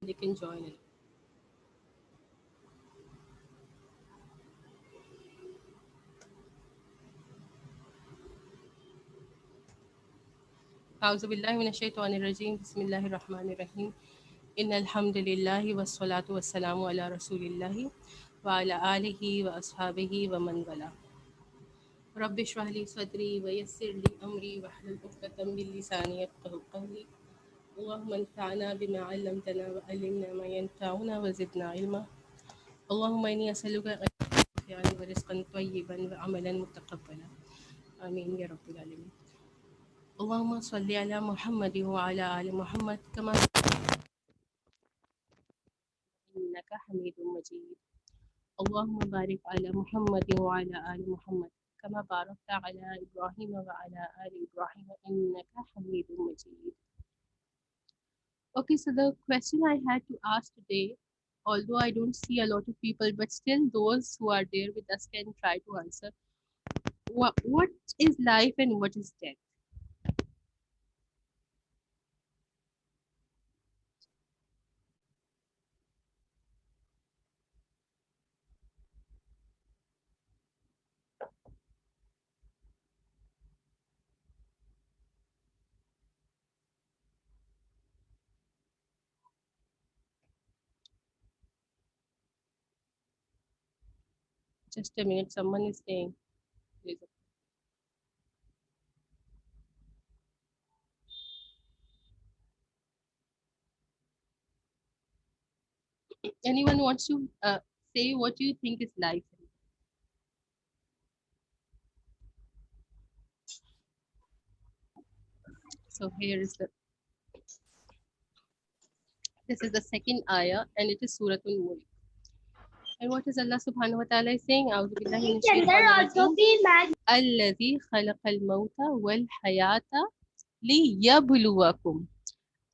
they can join in. أعوذ بالله من الشيطان الرجيم بسم الله الرحمن الرحيم إن الحمد لله والصلاة والسلام على رسول الله وعلى آله وأصحابه ومن والاه رب اشرح لي صدري ويسر لي أمري واحلل عقدة من لساني يفقهوا قولي اللهم انفعنا بما علمتنا وعلمنا ما ينفعنا وزدنا علما اللهم إني أسألك نافعا ورزقا طيبا وعملا متقبلا آمين يا رب العالمين اللهم صل على محمد وعلى آل محمد كما إنك حميد مجيد اللهم بارك على محمد وعلى آل محمد كما باركت على إبراهيم وعلى آل إبراهيم إنك حميد مجيد. Okay, so the question I had to ask today, although I don't see a lot of people, but still those who are there with us can try to answer. What is life and what is death? Just a minute, someone is saying. There's anyone wants to say what you think is life? So here is the this is the second ayah and it is Surah Al-Mulk. And what is Allah subhanahu wa ta'ala is saying? أعوذ بالله من الشيطان الرجيم الذي خلق الموت والحياة ليبلوكم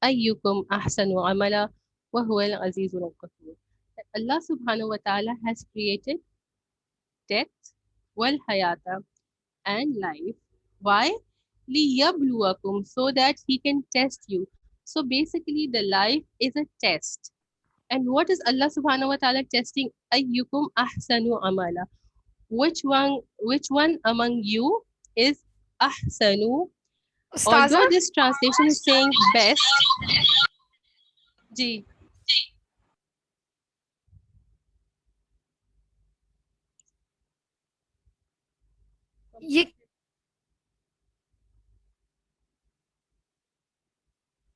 أيكم أحسن عملا وهو العزيز الغفور. Allah subhanahu wa ta'ala has created death, wal hayata, and life. Why? لِيَبْلُوَكُمْ, so that he can test you. So basically the life is a test. And what is Allah subhanahu wa ta'ala testing? Ayyukum ahsanu amala. Which one among you is ahsanu? Ustaza? Although this translation is saying best, ji, ये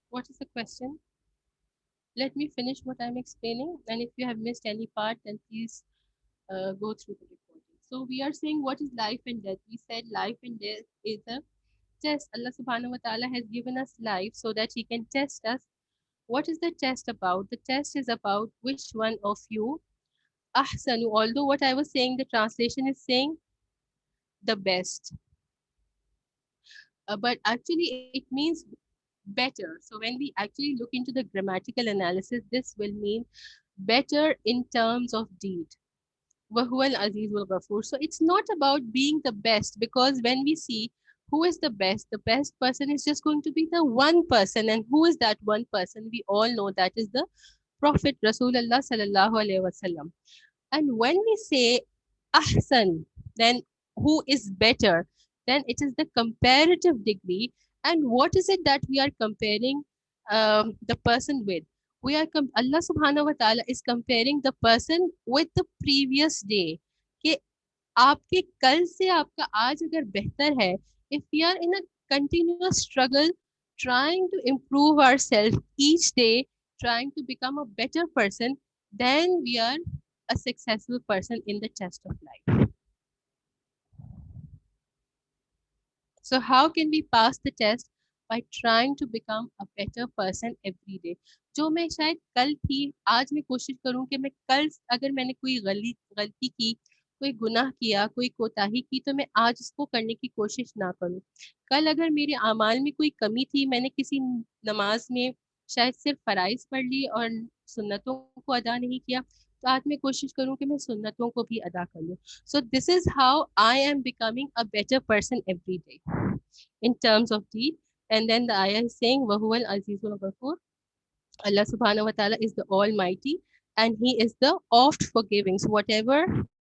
what is the question? Let me finish what I'm explaining, and if you have missed any part, then please go through the recording. So we are saying what is life and death. We said life and death is a test. Allah subhanahu wa ta'ala has given us life so that he can test us. What is the test about? The test is about which one of you ahsanu. Although what I was saying, the translation is saying the best, but actually it means better. So when we actually look into the grammatical analysis, this will mean better in terms of deed. Wahuwal Azizul Ghafur. So it's not about being the best, because when we see who is the best person is just going to be the one person. And who is that one person? We all know that is the Prophet Rasulullah Sallallahu Alaihi Wasallam. And when we say Ahsan, then who is better? Then it is the comparative degree. And what is it that we are comparing the person with? Allah subhanahu wa ta'ala is comparing the person with the previous day. कि आपके कल से आपका आज अगर बेहतर है, if we are in a continuous struggle trying to improve ourselves each day, trying to become a better person, then we are a successful person in the test of life. So how can we pass the test? By trying to become a better person every day. जो मैं शायद कल थी, आज मैं कोशिश करूं कि मैं कल अगर मैंने कोई गलती की, कोई गुनाह किया, कोई कोताही की, तो मैं आज उसको करने की कोशिश ना करूं. कल अगर मेरे अमाल में कोई कमी थी, मैंने किसी नमाज में शायद सिर्फ फराइज पढ़ ली और सुन्नतों को अदा नहीं किया, तो आज मैं कोशिश करूं कि मैं सुन्नतों को भी अदा कर लूं. So this is how I am becoming a better person every day in terms of deed. And then the ayah is saying, Wahuwal Azizul Ghafur. Allah subhanahu wa ta'ala is the Almighty and He is the oft forgiving. So whatever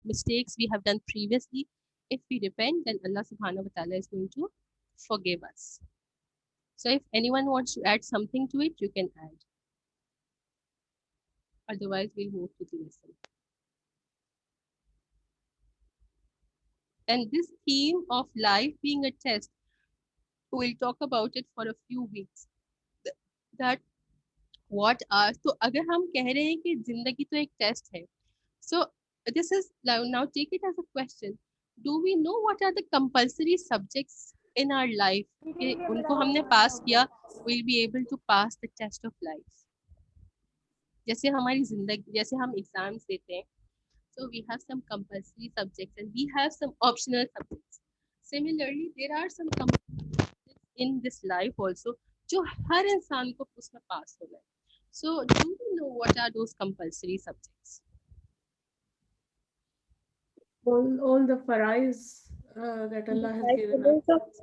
mistakes we have done previously, if we repent, then Allah subhanahu wa ta'ala is going to forgive us. So if anyone wants to add something to it, you can add. Otherwise, we'll move to the lesson. And this theme of life being a test, we'll talk about it for a few weeks. That what are, तो अगर हम कह रहे हैं कि जिंदगी तो एक टेस्ट है, so this is now take it as a question. Do we know what are the compulsory subjects in our life कि उनको हमने पास किया, we'll be able to pass the test of life. जैसे हमारी जिंदगी, जैसे हम एग्जाम्स देते हैं, so we have some compulsory subjects and we have some optional subjects. Similarly, there are some subjects in this life also जो हर इंसान को उसमें पास होना है. So do you know what are those compulsory subjects? All the farais that Allah has given us.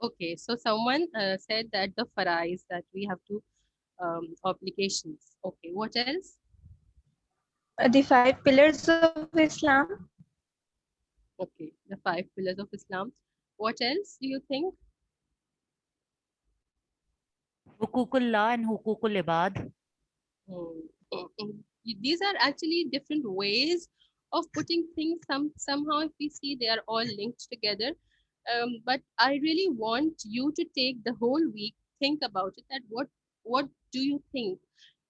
Okay, so someone said that the farais that we have to obligations. Okay, what else? The 5 pillars of Islam. Okay, the 5 pillars of Islam. What else do you think? Hukukullah and Hukukul Ibad. These are actually different ways of putting things. Somehow, if we see, they are all linked together. But I really want you to take the whole week, think about it. That what do you think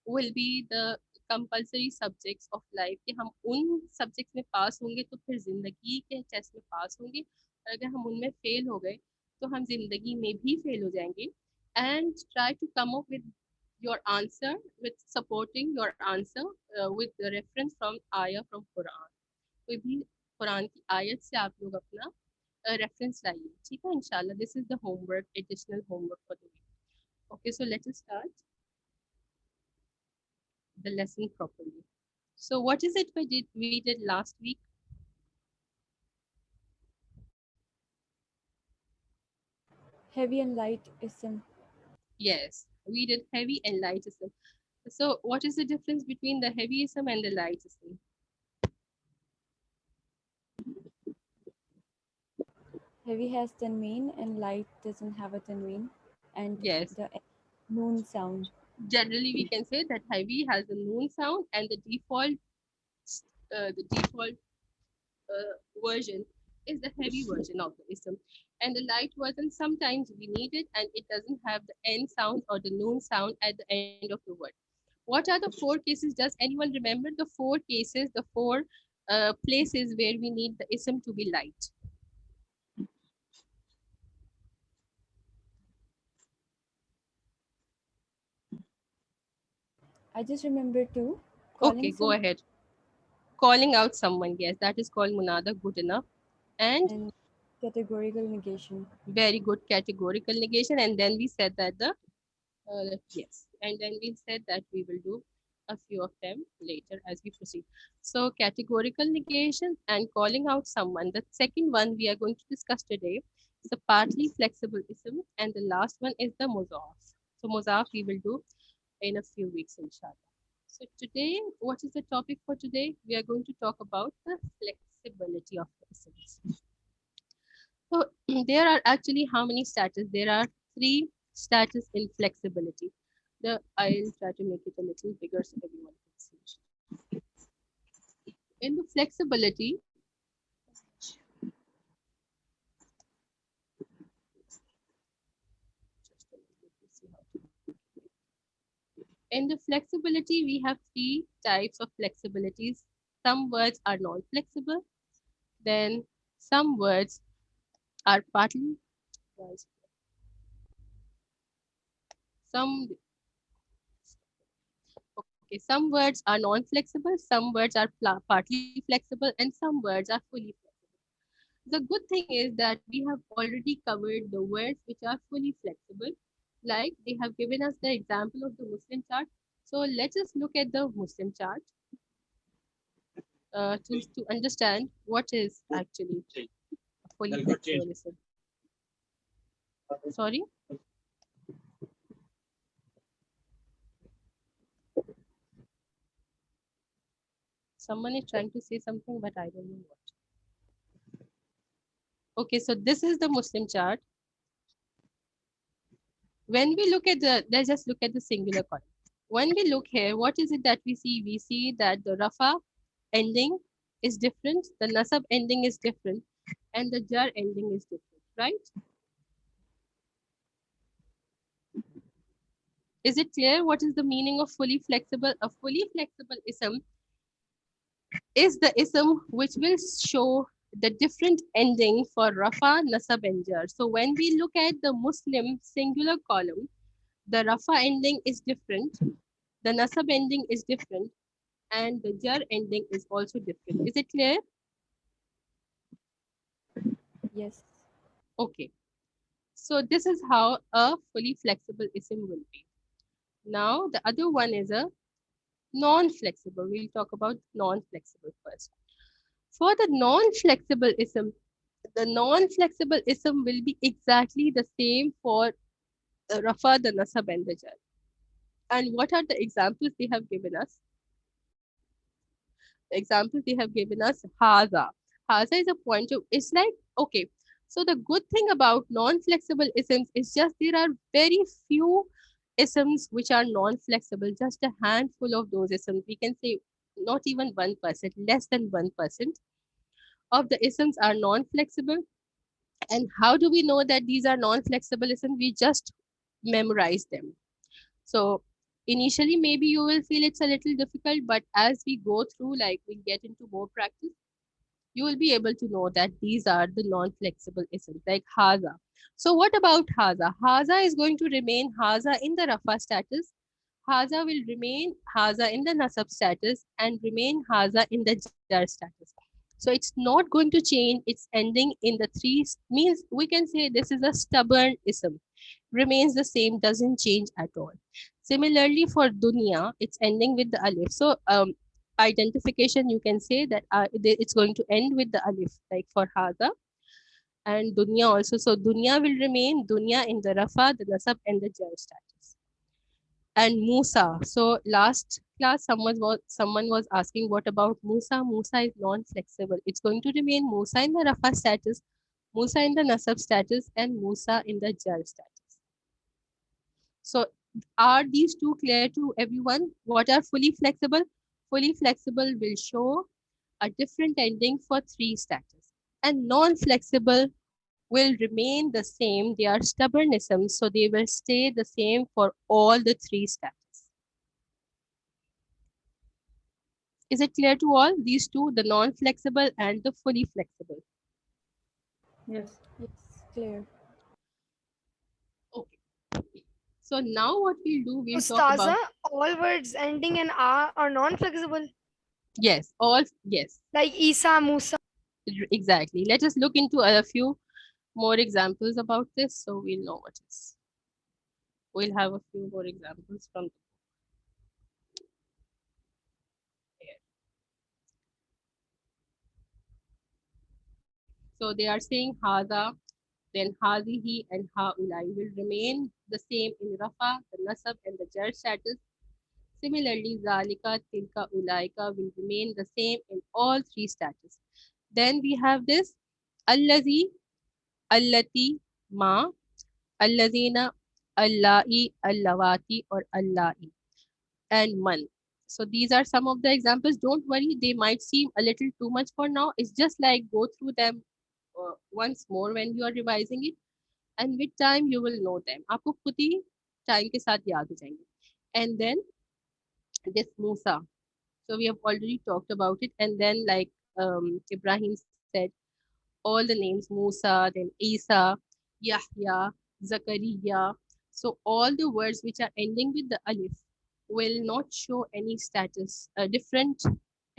will be the compulsory subjects of life? कि हम उन subjects में पास होंगे तो फिर जिंदगी के test में पास होंगे, और अगर हम उनमें फेल हो गए तो हम जिंदगी में भी फेल हो जाएंगे. And try to come up with your answer, with supporting your answer with the reference from ayah from Quran. कोई भी कुरान की आयत से आप लोग अपना reference लाइए, ठीक है इंशाल्लाह. This is the homework, additional homework for the week. Okay, so let us start the lesson properly. So what is it we did last week? Heavy and light ism. Yes, we did heavy and light ism. So what is the difference between the heavy ism and the light ism? Heavy has tanween and light doesn't have a tanween. And Yes, the noon sound. generally we can say that heavy has a noon sound, and the default version is the heavy version of the ism, and the light version sometimes we need it and it doesn't have the n sound or the noon sound at the end of the word. What are the 4 cases? Does anyone remember the 4 cases, the 4 places where we need the ism to be light? I just remember two. Okay, go ahead. Calling out someone, yes, that is called munada, good enough. And categorical negation. Very good, categorical negation. And then we said that yes, and then we said that we will do a few of them later as we proceed. So categorical negation and calling out someone. The second one we are going to discuss today is the partly flexible ism, and the last one is the muzaf. So muzaf we will do in a few weeks, inshallah. So today, what is the topic for today? We are going to talk about the flexibility of the isms. So there are actually how many status? There are 3 status in flexibility. I'll try to make it a little bigger so everyone can see. In the flexibility, we have 3 types of flexibilities. Some words are non-flexible. Then some words are partly, some words are non-flexible, some words are partly flexible, and some words are fully flexible. The good thing is that we have already covered the words which are fully flexible. Like they have given us the example of the Muslim chart. So let us look at the Muslim chart to understand what is actually fully flexible. Sorry? Someone is trying to say something, but I don't know what. Okay, so this is the Muslim chart. When we look at let's just look at the singular column. When we look here, what is it that we see? We see that the Rafa ending is different, the Nasab ending is different, and the Jar ending is different, right? Is it clear what is the meaning of fully flexible? A fully flexible ism is the ism which will show the different ending for Rafa, Nasab, and Jar. So when we look at the Muslim singular column, the Rafa ending is different, the Nasab ending is different, and the Jar ending is also different. Is it clear? Yes. Okay. So this is how a fully flexible ism will be. Now the other one is a non-flexible. We'll talk about non-flexible first. For the non-flexible ism, the non-flexible ism will be exactly the same for the Rafa, the Nasab, and the Jar. And what are the examples they have given us? The examples they have given us, Haza. Haza is a pointer. It's like, okay, so the good thing about non-flexible isms is just there are very few isms which are non-flexible, just a handful of those isms. We can say not even 1%, less than 1% of the isms are non-flexible. And how do we know that these are non-flexible isms? We just memorize them. So initially, maybe you will feel it's a little difficult, but as we go through, like we get into more practice, you will be able to know that these are the non-flexible isms, like Haza. So what about Haza? Haza is going to remain Haza in the Rafa status. Haza will remain Haza in the Nasab status and remain Haza in the Jar status. So it's not going to change. It's ending in the three, means we can say this is a stubborn ism. Remains the same, doesn't change at all. Similarly for dunya, it's ending with the alif. So identification, you can say that it's going to end with the alif, like for Haza and dunya also. So dunya will remain dunya in the rafa, the nasab, and the jar status. And Musa. So last class, someone was asking what about Musa. Musa is non-flexible. It's going to remain Musa in the rafa status, Musa in the nasab status, and Musa in the jar status. So are these two clear to everyone? What are fully flexible? Fully flexible will show a different ending for three status. And non-flexible will remain the same. They are stubbornisms, so they will stay the same for all the three status. Is it clear to all? These two, the non-flexible and the fully flexible. Yes. Yes. Clear. Okay. So now what we'll do, we'll talk Ustaza, about, all words ending in R are non-flexible, yes, all, yes, like Isa, Musa. exactly. Let us look into a few more examples about this so we'll know what is. We'll have a few more examples from here. So they are saying Hada, then Hadihi and Haulai will remain the same in Rafa, the Nasab, and the Jar status. Similarly, Zalika, Tilka, Ulaika will remain the same in all three status. Then we have this Allazi, Allati, Ma, Allazina, Allahi, Allawati, or Allahi, and Man. So these are some of the examples. Don't worry, they might seem a little too much for now. It's just like go through them once more when you are revising it, and with time you will know them. आपको खुद ही time के साथ याद हो जाएंगे. And then this Musa. So we have already talked about it. And then like Ibrahim said, all the names Musa, then Isa, Yahya, Zakaria. So all the words which are ending with the alif will not show any status, a different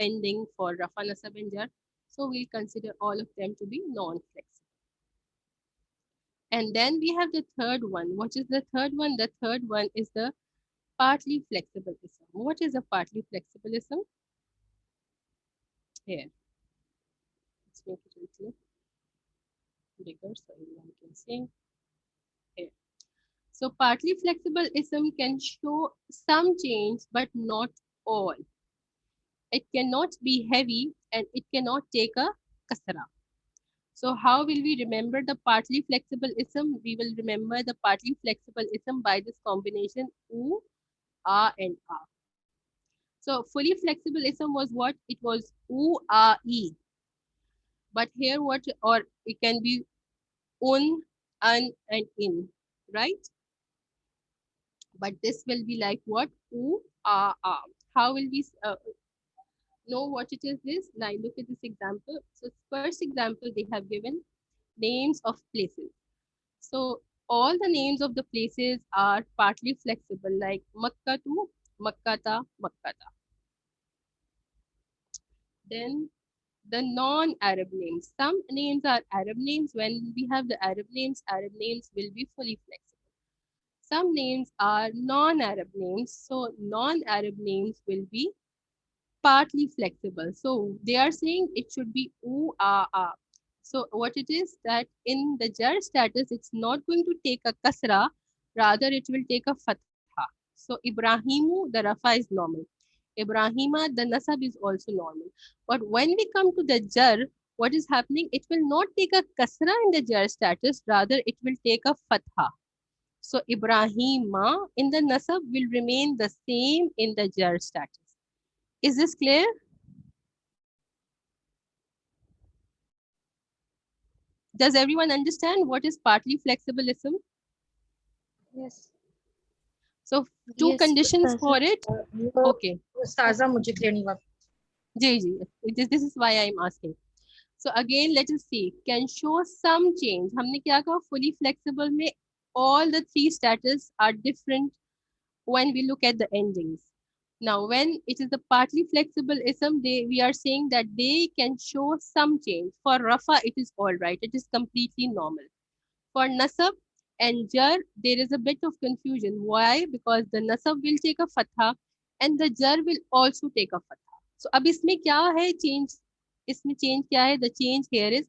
ending for Rafa, Nasab, and Jar. So we'll consider all of them to be non-flexible. And then we have the third one. What is the third one? The third one is the partly flexible ism. What is a partly flexible ism? Here. Let's make it a little bigger so everyone can see. Here. So partly flexible ism can show some change, but not all. it cannot be heavy, and it cannot take a kasra. So how will we remember the partly flexible ism? We will remember the partly flexible ism by this combination u, a and a. So fully flexible ism was what? It was u, a, e. But here what? Or it can be un, an, and in, right? But this will be like what? U, a, a. How will we know what it is this? Now look at this example. So first example they have given names of places. So all the names of the places are partly flexible, like Makkah to Makkata, Makkata. Then the non-Arab names. Some names are Arab names. When we have the Arab names will be fully flexible. Some names are non-Arab names. So non-Arab names will be partly flexible. So they are saying it should be u, a, a. So what it is that in the jar status, it's not going to take a kasra, rather it will take a fatha. So Ibrahimu, the rafa is normal. Ibrahima, the nasab is also normal. But when we come to the jar, what is happening? It will not take a kasra in the jar status, rather it will take a fatha. So Ibrahima in the nasab will remain the same in the jar status. Is this clear? Does everyone understand what is partly flexibilism? Yes. So two Yes, conditions for it. Okay. Ustaza, मुझे clear नहीं हुआ. This is why I am asking. So again, let us see. Can show some change. हमने क्या कहा? Fully flexible में all the three status are different when we look at the endings. Now, when it is a partly flexible ism, we are saying that they can show some change. For rafa, it is all right. It is completely normal. For nasab and jar, there is a bit of confusion. Why? Because the nasab will take a fatha and the jar will also take a fatha. So, अब इसमें क्या है change? इसमें change क्या है? The change here is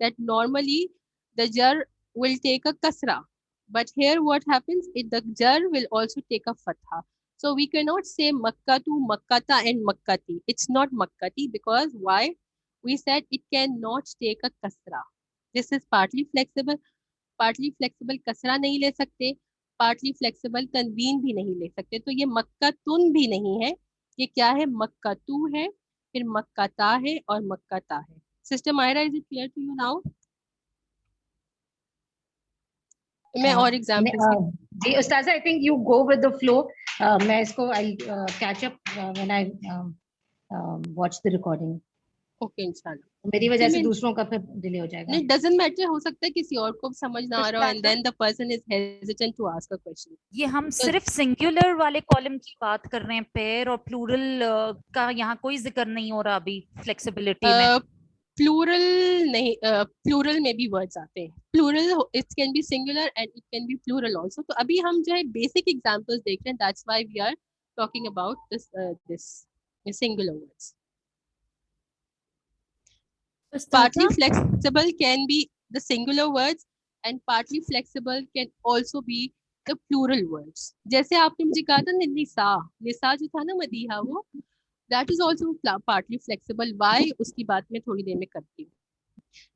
that normally the jar will take a kasra. But here what happens? The jar will also take a fatha. So we cannot say Makkatu, Makkata and Makkati. It's not Makkati because why? We said it cannot take a kasra. This is partly flexible. Partly flexible kasra नहीं ले सकते. Partly flexible tanween भी नहीं ले सकते. तो ये मक्कातुन भी नहीं है. ये क्या है? मक्कातु है. फिर मक्काता है और मक्काता है. Sister Myra, is it clear to you now? मैं और examples ji उस्ताजा, I think you go with the flow. मैं इसको I'll catch up when I watch the recording. Okay, इंशाल्लाह. मेरी वजह से Mean- दूसरों का फिर डिले हो जाएगा. It doesn't matter. हो सकता है किसी और को समझ ना आ रहा हो and then the person is hesitant to ask a question. ये हम सिर्फ सिंगुलर वाले कॉलम की बात कर रहे हैं. पेयर और प्लूरल का यहाँ कोई जिक्र नहीं हो रहा अभी फ्लेक्सिबिलिटी में. Plural नहीं, plural में भी words आते हैं. Plural it can be singular and it can be plural also. तो अभी हम जो है basic examples देख रहे हैं. That's why we are talking about this singular words. Partly flexible can be the singular words and partly flexible can also be the plural words. जैसे आपने मुझे कहा था निसा जो था ना मदीहा वो, that is also partly flexible. Why? उसकी बात मैं थोड़ी देर में करती हूँ.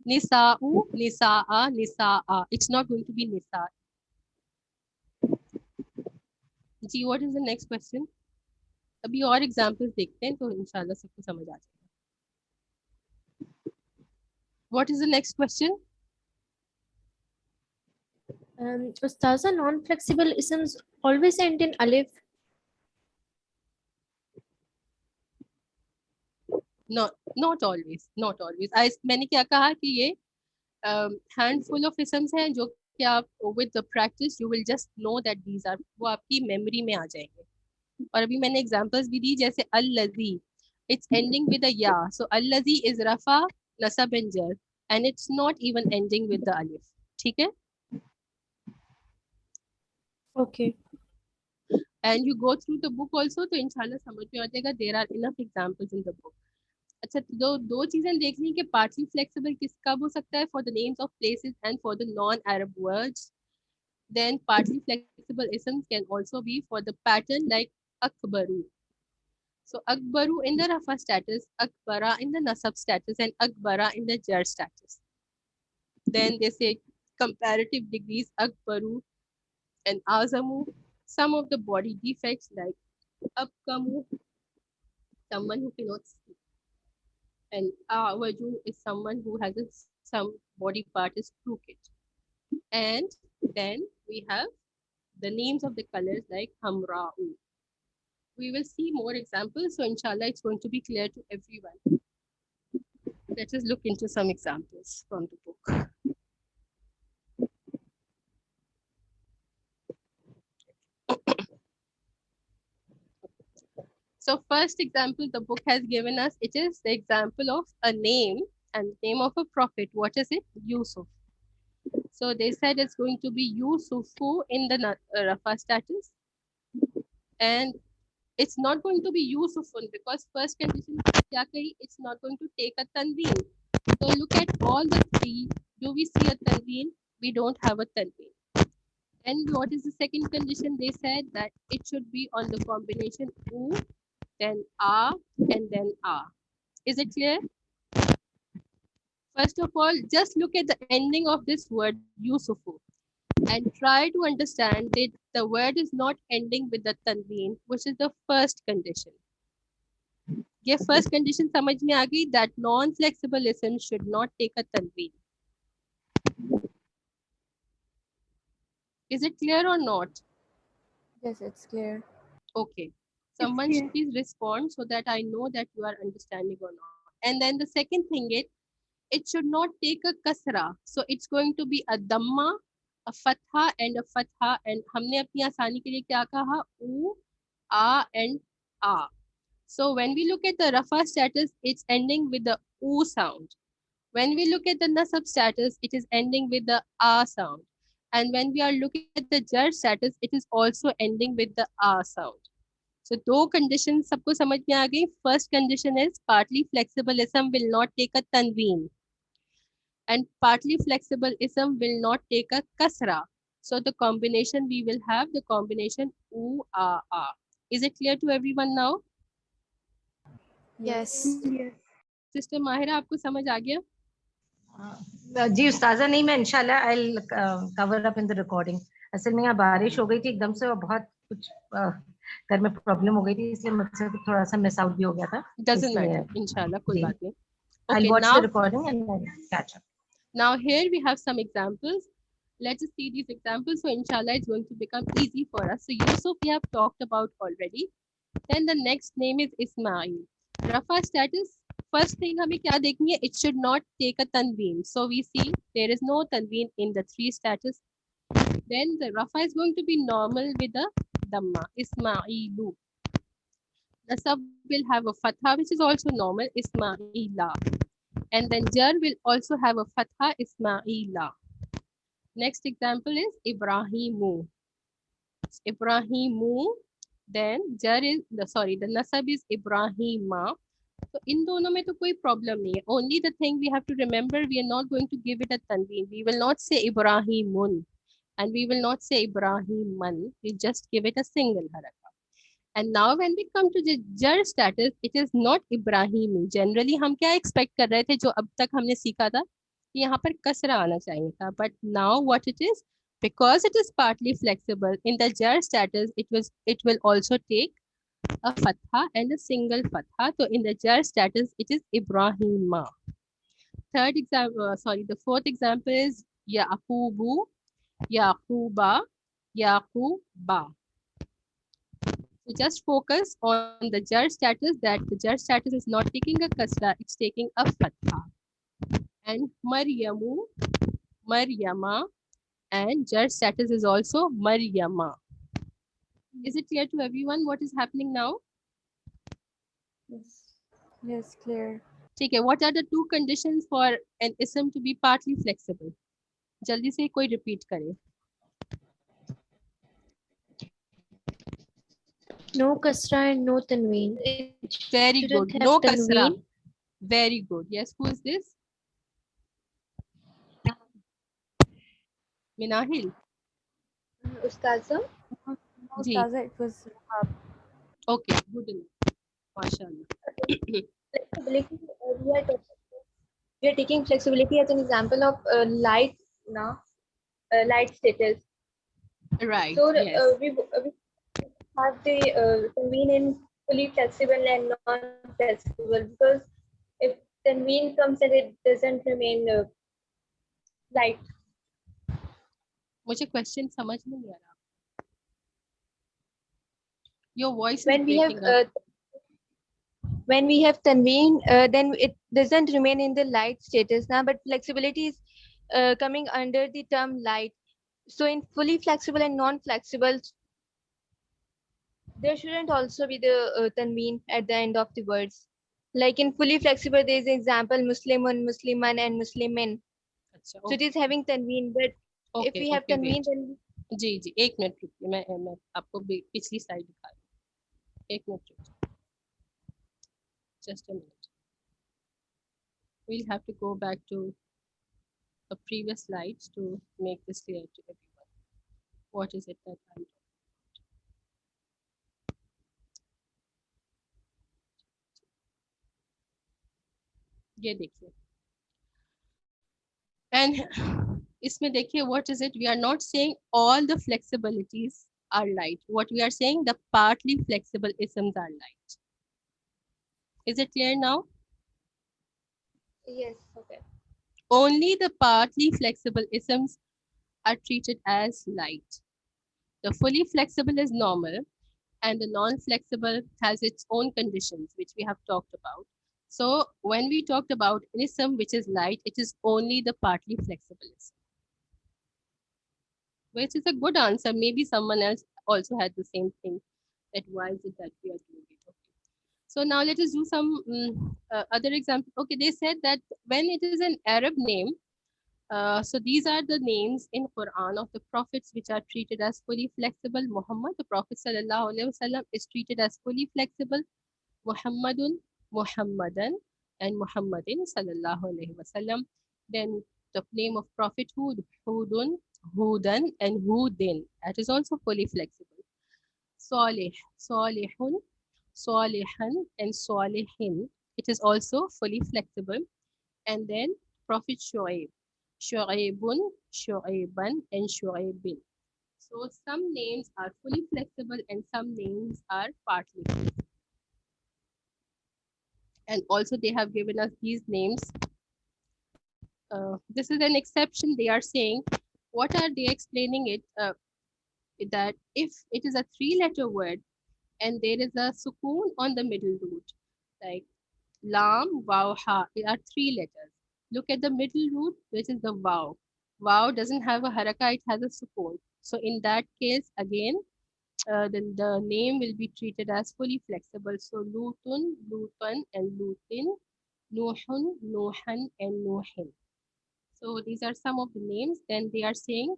निसाउ, निसाआ, निसाआ. It's not going to be nisa. Ji, what is the next question? अभी और examples देखते हैं तो इंशाल्लाह सबको समझ आ जाएगा. What is the next question? Ustaza, non-flexible isms always end in alif. No, not always. Not always. मैंने क्या कहा कि ये handful of isms हैं जो कि आप with the practice you will just know that these are, वो आपकी memory में आ जाएंगे. और अभी मैंने examples भी दी जैसे al-ladhi. It's ending with a ya. So al-ladhi is rafa, nasab and jar, and it's not even ending with the alif. ठीक है? Okay. And you go through the book also तो इंशाल्लाह समझ में आ जाएगा. There are enough examples in the book. अच्छा, दो चीजें देख ली कि partly flexible किस कब हो सकता है for the names of places and for the non-Arab words. Then partly flexible isms can also be for the pattern like akbaru. So akbaru in the rafa status, akbara in the nasab status, and akbara in the jar status. Then they say comparative degrees, akbaru and azamu. Some of the body defects like abkamu, someone who cannot see, and awaju is someone who has some body part is crooked. And then we have the names of the colors like hamra'u. We will see more examples, so inshallah it's going to be clear to everyone. Let us look into some examples from the book. So first example the book has given us, it is the example of a name and name of a prophet. What is it? Yusuf. So they said it's going to be Yusufu in the Rafa status. And it's not going to be Yusufun because first condition kya kahi? It's not going to take a tanween. So look at all the three. Do we see a tanween? We don't have a tanween. And what is the second condition? They said that it should be on the combination U, then A, and then A. Is it clear? First of all, just look at the ending of this word Yusufu and try to understand that the word is not ending with the tanween, which is the first condition. ये first condition समझ में आ गई that non-flexible ism should not take a tanween. Is it clear or not? Yes, it's clear. Okay. Someone clear. should please respond so that I know that you are understanding or not. And then the second thing is, it should not take a kasra. So it's going to be a dhamma, a fatha and a fatha. And हमने अपनी आसानी के लिए क्या कहा? U, A and A. So when we look at the rafa status, it's ending with the U sound. When we look at the nasab status, it is ending with the A sound. And when we are looking at the jar status, it is also ending with the A sound. So दो conditions सबको समझ में आ गई. First condition is partly flexible ism will not take a tanween. And partly flexible ism will not take a kasra. So the combination we will have the combination U, A, A. Is it clear to everyone now? Yes. Sister Mahira, आपको समझ आ गया? जी उस्ताजा नहीं, मैं इंशाल्लाह I'll cover up in the recording. असल में यहाँ बारिश हो गई थी एकदम से और बहुत कुछ घर में प्रॉब्लम हो गई थी, इसलिए मुझसे थोड़ा सा मिस आउट भी हो गया था. Doesn't matter. Inshallah, कोई जी. बात नहीं. I'll Okay, watch now the recording and I'll catch up. Now here we have some examples. Let us see these examples. So inshallah it's going to become easy for us. So Yusuf we have talked about already. Then the next name is Ismail. Rafa status. First thing हमें क्या देखनी है? It should not take a tanween. So we see there is no tanween in the three status. Then the Rafa is going to be normal with the dhamma. Ismailu. Nasab will have a fatha which is also normal. Ismaila. And then jar will also have a fatha. Ismaila. Next example is Ibrahimu. Ibrahimu. Then jar is the nasab is Ibrahima. So in dono mein to koi problem nahi hai. Only the thing we have to remember, we are not going to give it a tanween. We will not say Ibrahimun and we will not say Ibrahiman. We just give it a single haraka. And now when we come to the jar status, it is not Ibrahimi. Generally हम क्या expect कर रहे थे जो अब तक हमने सीखा था कि यहाँ पर कसरा आना चाहिए था. But now what it is, because it is partly flexible in the jar status, it will also take a fatha and a single fatha. So in the jar status, it is Ibrahima. The fourth example is Yaqubu, Yaquba, Yaquba. So just focus on the jar status, that the jar status is not taking a kasra, it's taking a fatha. And Maryamu, Maryama, and jar status is also Maryama. Is it clear to everyone what is happening now? Yes. Yes, clear. Okay, what are the two conditions for an ism to be partly flexible? जल्दी से कोई repeat करे. No kasra and no tanween. It Very shouldn't good. have No kasra. tanween. Very good. Yes, who is this? Minahil. Ustaza. Ji. Ustaza, it was Okay, good enough. MashaAllah. Flexibility, we are taking flexibility as an example of light now, light status. Right, So yes. we have the convene in fully flexible and non-flexible, because if convene comes and it doesn't remain light. मुझे question समझ में नहीं आ रहा. Your voice is When we have breaking up. when we have convene, then it doesn't remain in the light status now, but flexibility is coming under the term light. So in fully flexible and non-flexible, there shouldn't also be the tanween at the end of the words. Like in fully flexible, there is an example Muslimun, Musliman, and Muslimin. अच्छा, So it is having tanween, but if okay, we have okay, tanween, wait. then जी जी, एक minute रुकिए, मैं आपको पिछली slide दिखा रही हूँ. एक मिनट रुकिए. Just a minute. We'll have to go back to the previous slides to make this clear to everyone. What is it that I'm talking about? ये देखिए. And इसमें देखिए, what is it? We are not saying all the flexibilities are light. What we are saying, the partly flexible isms are light. Is it clear now? yes, okay. Only the partly flexible isms are treated as light. The fully flexible is normal, and the non-flexible has its own conditions, which we have talked about. So when we talked about an ism which is light, it is only the partly flexible ism. Which is a good answer. Maybe someone else also had the same thing. That why is it that we are doing it? Okay. So now let us do some other example. Okay, they said that when it is an Arab name, so these are the names in Quran of the prophets which are treated as fully flexible. Muhammad, the Prophet sallallahu alaihi wasallam, is treated as fully flexible. Muhammadun, Muhammadan, and Muhammadin sallallahu alaihi wasallam. Then the name of Prophet Hud, Hudun, Hudan, and Hudin. That is also fully flexible. Salih, Salihun, Salihan, and Salihin. It is also fully flexible. And then Prophet Shu'aib, Shu'aibun, Shu'aiban, and Shu'aibin. So some names are fully flexible and some names are partly flexible. And also they have given us these names. This is an exception. They are saying, what are they explaining it? That if it is a three-letter word and there is a sukoon on the middle root, like lam, waw, ha, they are three letters. Look at the middle root, which is the waw. Waw doesn't have a haraka, it has a sukoon. So in that case, again, then the name will be treated as fully flexible. So Lutun, Lutan, and Lutin, Nuhun, Nuhan, and Nuhin. So these are some of the names. Then they are saying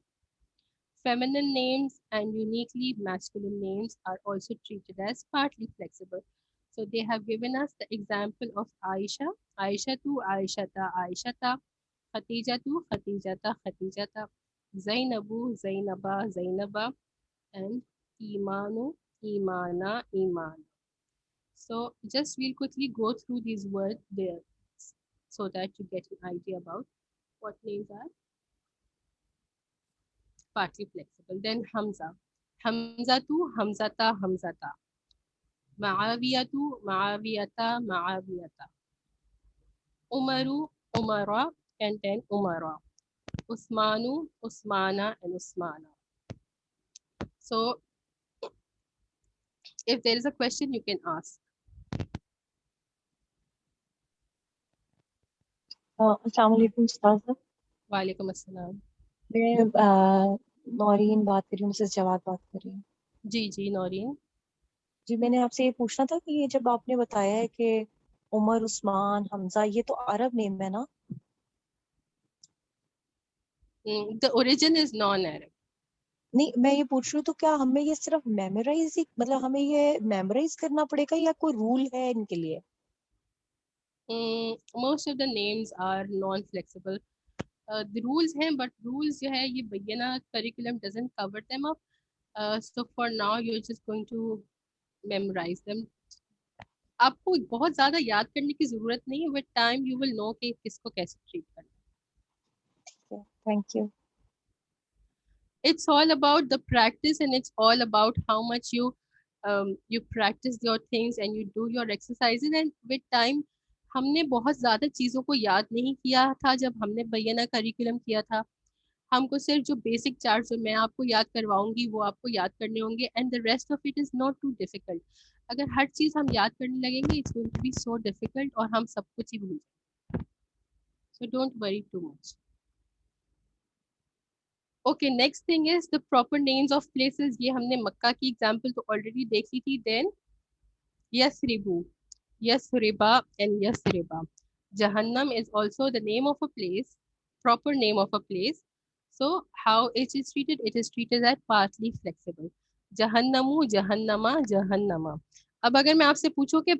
feminine names and uniquely masculine names are also treated as partly flexible. So they have given us the example of Aisha, Aishatu, Aishata, Aishata, Khatijatu, Khatijata, Khatijata, Zainabu, Zainaba, Zainaba, and Imanu, Imana, Iman. So just we'll quickly go through these words there so that you get an idea about what names are partly flexible. Then Hamza, Hamzatu, Hamzata, Hamzata, Ma'awiyatu, Ma'awiyata, Ma'awiyata, Umaru, Umara, and then Umara, Usmanu, Usmana, and Usmana. So if there is a question, you can ask. अस्सलाम वालेकुम उस्ताद। वालेकुम अस्सलाम। मैं नौरीन बात कर रही हूँ, Mrs Jawad बात कर रही हूँ। जी जी नौरीन। जी मैंने आपसे ये पूछना था कि ये जब आपने बताया है कि उमर, उस्मान, हमजा, ये तो अरब नेम है ना? The origin is non-Arab. नहीं, मैं ये पूछ रही हूँ तो क्या हमें ये सिर्फ मेमोराइज ही, मतलब हमें ये मेमोराइज करना पड़ेगा या कोई रूल है इनके लिए? Most of the names are non-flexible. The rules हैं, but rules जो है ये beginner curriculum doesn't cover them up. So for now you're just going to memorize them. आपको बहुत ज्यादा याद करने की जरूरत नहीं है, with time you will know कि किसको कैसे ट्रीट करना। Thank you. It's all about the practice, and it's all about how much you practice your things and you do your exercises, and with time हमने बहुत ज़्यादा चीज़ों को याद नहीं किया था जब हमने बयना करिकुलम किया था। हमको सिर्फ जो बेसिक चार्ट जो मैं आपको याद करवाऊंगी वो आपको याद करने होंगे, and the rest of it is not too difficult. अगर हर चीज़ हम याद करने लगेंगे it's going to be so difficult और हम सब कुछ ही भूल जाएंगे। So don't worry too much. Okay, next thing is the proper names of places. ये हमने मक्का की एग्जांपल तो ऑलरेडी देख ली थी। देन यसरिबू, यसरिबा एंड यसरिबा। जहन्नम is also the name of a place, proper name of a place. So how it is treated? It is treated as partly flexible. जहन्नमू, जहन्नमा, जहन्नमा। अब अगर मैं आपसे पूछूं कि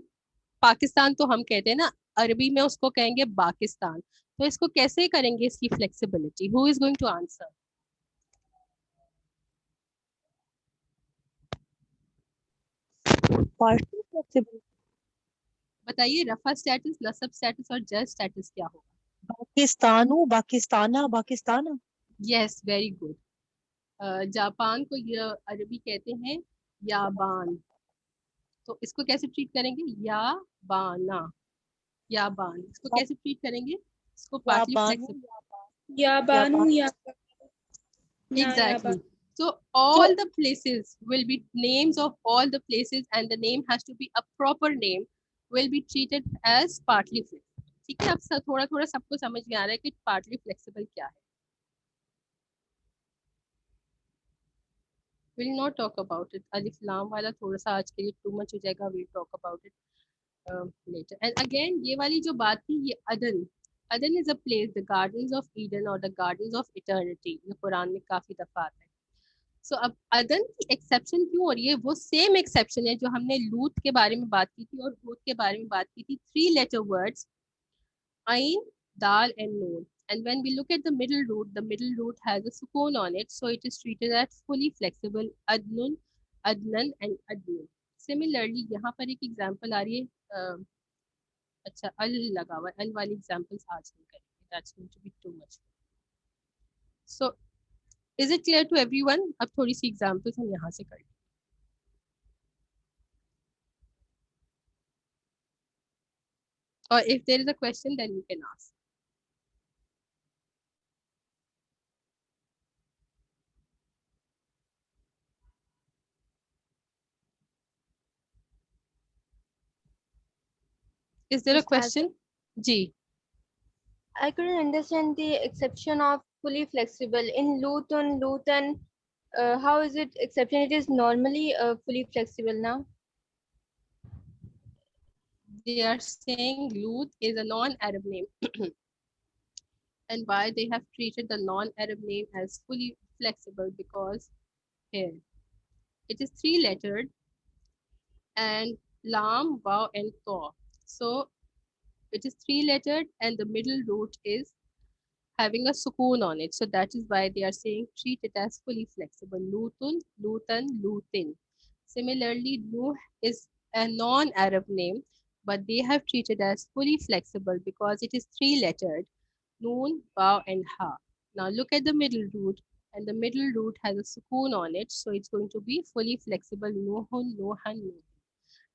पाकिस्तान तो हम कहते हैं ना, अरबी में उसको कहेंगे पाकिस्तान, तो इसको कैसे करेंगे इसकी flexibility? Who is going to answer? Partial flexible. बताइए, रफा स्टेटस, नसब स्टेटस और जज स्टेटस क्या होगा? पाकिस्तानू, पाकिस्ताना, पाकिस्ताना। Yes, very good. जापान को ये अरबी कहते हैं याबान, तो इसको कैसे ट्रीट करेंगे? याबाना, याबान। इसको कैसे ट्रीट करेंगे? इसको पार्टली याबानू, फ्लेक्सिबल। Yabanu, याबान। Exactly. Yabanu. So all the places will be names of all the places, and the name has to be a proper name, will be treated as partly flexible. ठीक है, अब थोड़ा थोड़ा सबको समझ में आ रहा है कि partly flexible क्या है। We'll not talk about it. अलिफ लाम वाला थोड़ा सा आज के लिए too much हो जाएगा. We'll talk about it later. And again, ये वाली जो बात थी, ये अदन, अदन is a place, the gardens of Eden or the gardens of eternity. ये कुरान में काफी दफा आता है। सो अब अदन की एक्सेप्शन क्यों हो रही है? वो सेम एक्सेप्शन है जो हमने लूत के बारे में बात की थी और हूद के बारे में बात की थी। 3 letter words, ain, dal and noon. And when we look at the middle root has a sukoon on it, so it is treated as fully flexible, adnun, adnan and adnun. Similarly, यहाँ पर एक example आ रही है, अच्छा अल लगा हुआ है, अल वाली एग्जांपल्स आज नहीं करेंगे, that's going to be too much. So is it clear to everyone? अब थोड़ी सी एग्जांपल्स हम यहाँ से करें। Or if there is a question, then you can ask. Is there a question? Ji. I couldn't understand the exception of fully flexible in Luton. How is it exception? It is normally fully flexible now. They are saying Lut is a non-Arab name. And why they have treated the non-Arab name as fully flexible? Because here it is 3-lettered and lam, waw and ta. So it is 3-lettered and the middle root is having a sukoon on it. So that is why they are saying treat it as fully flexible. Lutun, Lutan, Lutin. Similarly, Nuh is a non-Arab name, but they have treated as fully flexible because it is 3-lettered, Noon, Ba and Ha. Now look at the middle root, and the middle root has a sukoon on it, so it's going to be fully flexible, Nuhun, Nohan, Nuhin.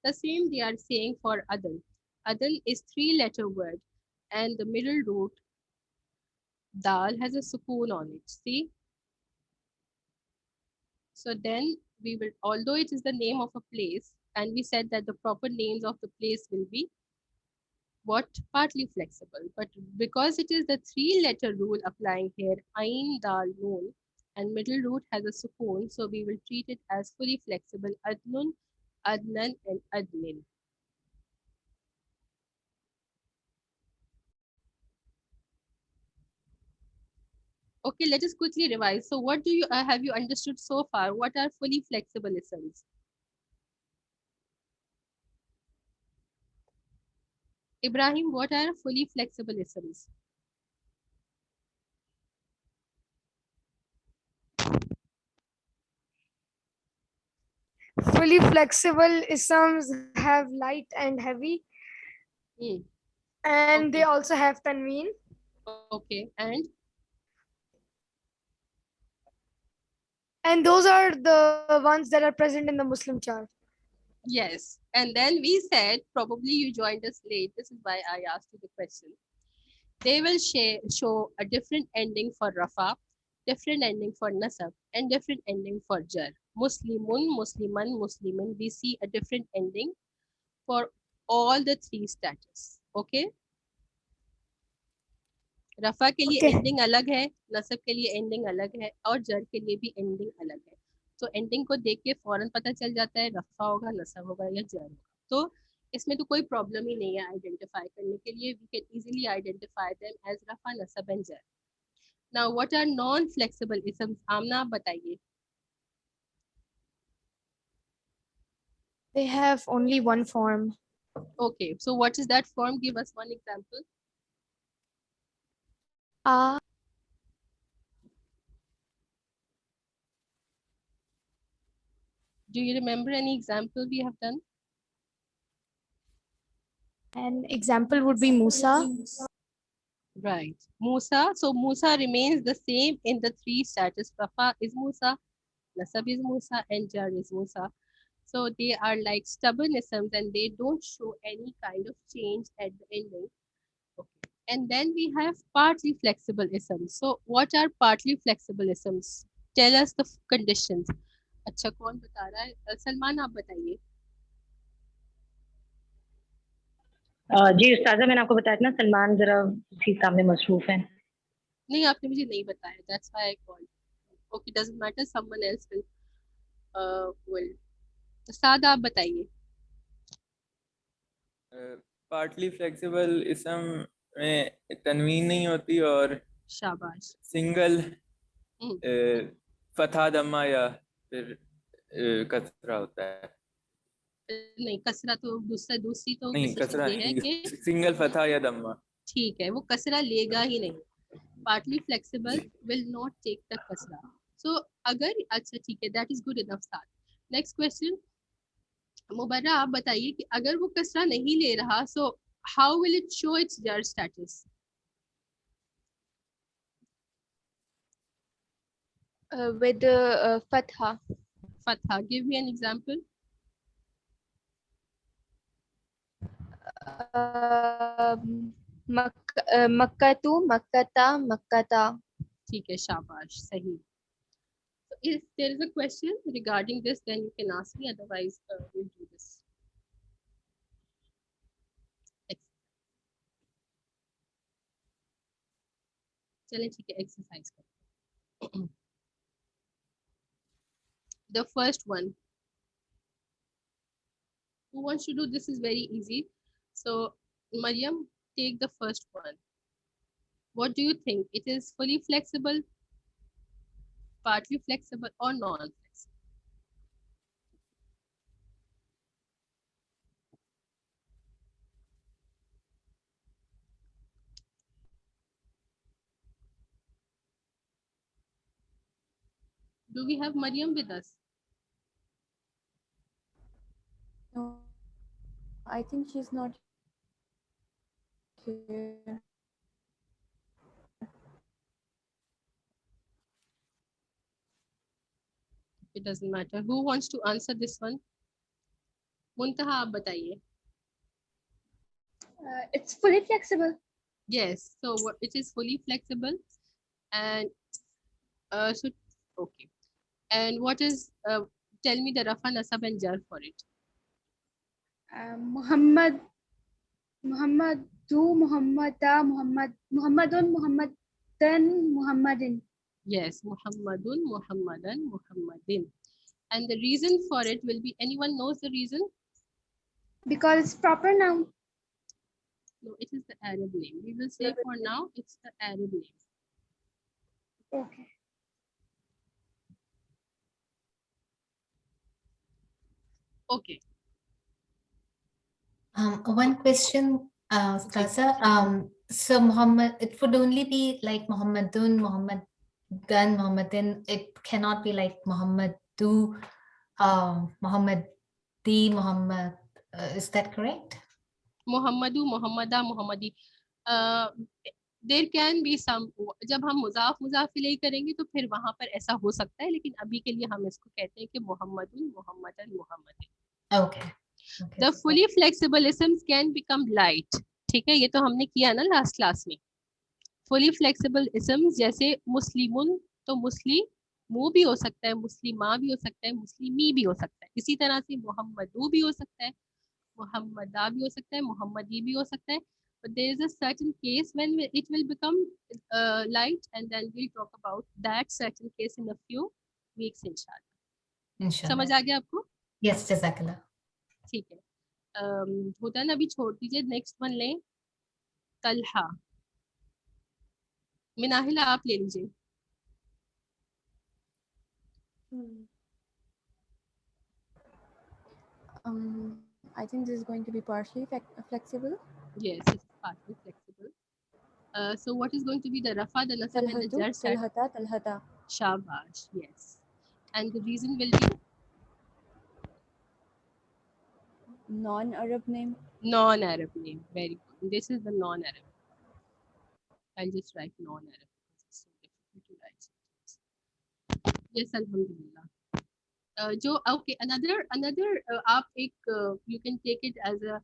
The same they are saying for Adan. Adan is 3-letter word, and the middle root, Dal, has a sukoon on it. See? So then we will, although it is the name of a place, and we said that the proper names of the place will be what? Partly flexible. But because it is the 3-letter rule applying here, Ain, Dal, Noon, and middle root has a sukoon, so we will treat it as fully flexible, Adnun, Adnan, and Adnin. Okay, let us quickly revise. So what do you have you understood so far? What are fully flexible isms? Ibrahim, what are fully flexible isms? fully flexible isms have light and heavy, Hmm. and they Okay. also have tanween. Okay. And those are the ones that are present in the Muslim chart. Yes. And then we said, probably you joined us late. This is why I asked you the question. They will show a different ending for Rafa, different ending for Nasab, and different ending for Jar. Muslimun, Musliman, Muslimin. We see a different ending for all the three status. Okay? रफा के लिए Okay. Ending अलग है, नसब के लिए ending अलग है, और जर के लिए भी एंडिंग अलग है. तो एंडिंग को देख के फौरन पता चल जाता है रफा होगा, नसब होगा या जर होगा. तो इसमें तो कोई प्रॉब्लम ही नहीं है आइडेंटिफाई करने के लिए. We can easily identify them as रफा, नसब एंड जर. Now what are non flexible इसम्स? आमना आप बताइए. They have only one form. Okay, so what is that form? Give us one example. Do you remember any example we have done? An example would be Musa. Right. Musa. So Musa remains the same in the three status. Rafa is Musa, Nasab is Musa, and Jar is Musa. So they are like stubborn isms and they don't show any kind of change at the ending. Okay. And then we have partly flexible isms. So what are partly flexible isms? Tell us the conditions. अच्छा कौन बता रहा है? सलमान आप बताइए. जी उस्ताजा, मैंने आपको बताया था ना, सलमान जरा किसी काम में मसरूफ है. नहीं, आपने मुझे नहीं बताया. That's why I called. Okay, doesn't matter. Someone else will. तो साद आप बताइए. पार्टली फ्लेक्सिबल इसम में तनवीन नहीं होती और शाबाश. सिंगल फतहा दम्मा या फिर कसरा होता है. नहीं, कसरा तो दूसरी तो नहीं, कसरा ये है कि सिंगल फतहा या दम्मा. ठीक है, वो कसरा लेगा ही नहीं. Partly flexible will not take the कसरा. सो अगर अच्छा ठीक है, दैट इज गुड इनफ. साथ नेक्स्ट क्वेश्चन. मुबर्रा आप बताइए कि अगर वो कसरा नहीं ले रहा, so how will it show its जर status? With fatha. Fatha. Give me an example. Makkatu, Makkata, Makkata. ठीक है, शाबाश, सही. So if there is a question regarding this, then you can ask me. Otherwise, we'll do this. चलें ठीक है, exercise करें. The first one. Who wants to do this? Is very easy. So, Mariam, take the first one. What do you think? It is fully flexible, partly flexible, or non-flexible? Do we have Mariam with us? No, I think she's not here. It doesn't matter. Who wants to answer this one? Muntaha, आप बताइए. It's fully flexible. Yes. So it is fully flexible, and so okay. And what is? Tell me the rafa, nasab, and jar for it. Muhammad, Muhammadu, Muhammada, Muhammadun, Muhammadan, Muhammadin. Yes, Muhammadun, Muhammadan, Muhammadin. And the reason for it will be, anyone knows the reason? Because it's proper noun. No, it is the Arab name. We will say for now, it's the Arab name. Okay. Okay. One question, Ustaza. So Muhammad, it would only be like Muhammadun, Muhammadan, Muhammadin. It cannot be like Muhammadu, Muhammad, the Muhammad. Is that correct? Muhammadu, Muhammada, Muhammadi. There can be some. जब हम मुजाफ मुजाफ इलैहि करेंगे तो फिर वहां पर ऐसा हो सकता है, लेकिन अभी के लिए हम इसको कहते हैं कि मुहम्मदुन, Muhammadan, मुहम्मदिन. Okay. The fully flexible isms can become light. ठीक है, ये तो हमने किया ना लास्ट क्लास में. Fully flexible isms जैसे मुस्लिमुन तो मुस्लिमू भी हो सकता है, मुस्लिमा भी हो सकता है, मुस्लिमी भी हो सकता है. इसी तरह से मुहम्मदू भी हो सकता है, मुहम्मदा भी हो सकता है, मुहम्मदी भी हो सकता है. But there is a certain case when it will become light, and then we'll talk about that certain case in a few weeks इंशाल्लाह. Inshallah. समझ आ गया आपको? Yes, Jazakallah. ठीक है. हुदन अभी छोड़ दीजिए, नेक्स्ट वन लें. तलहा. मिनाहिला आप ले लीजिए. I think this is going to be partially flexible. Yes, it's partly flexible. So what is going to be the rafa, the nasab, and the jar? Talhata, talhata. Shabash, yes. And the reason will be non-Arab name. Non-Arab name. Very good. This is the non-Arab. I'll just write non-Arab because it's so difficult to write. Yes, alhamdulillah. जो okay, another आप एक you can take it as a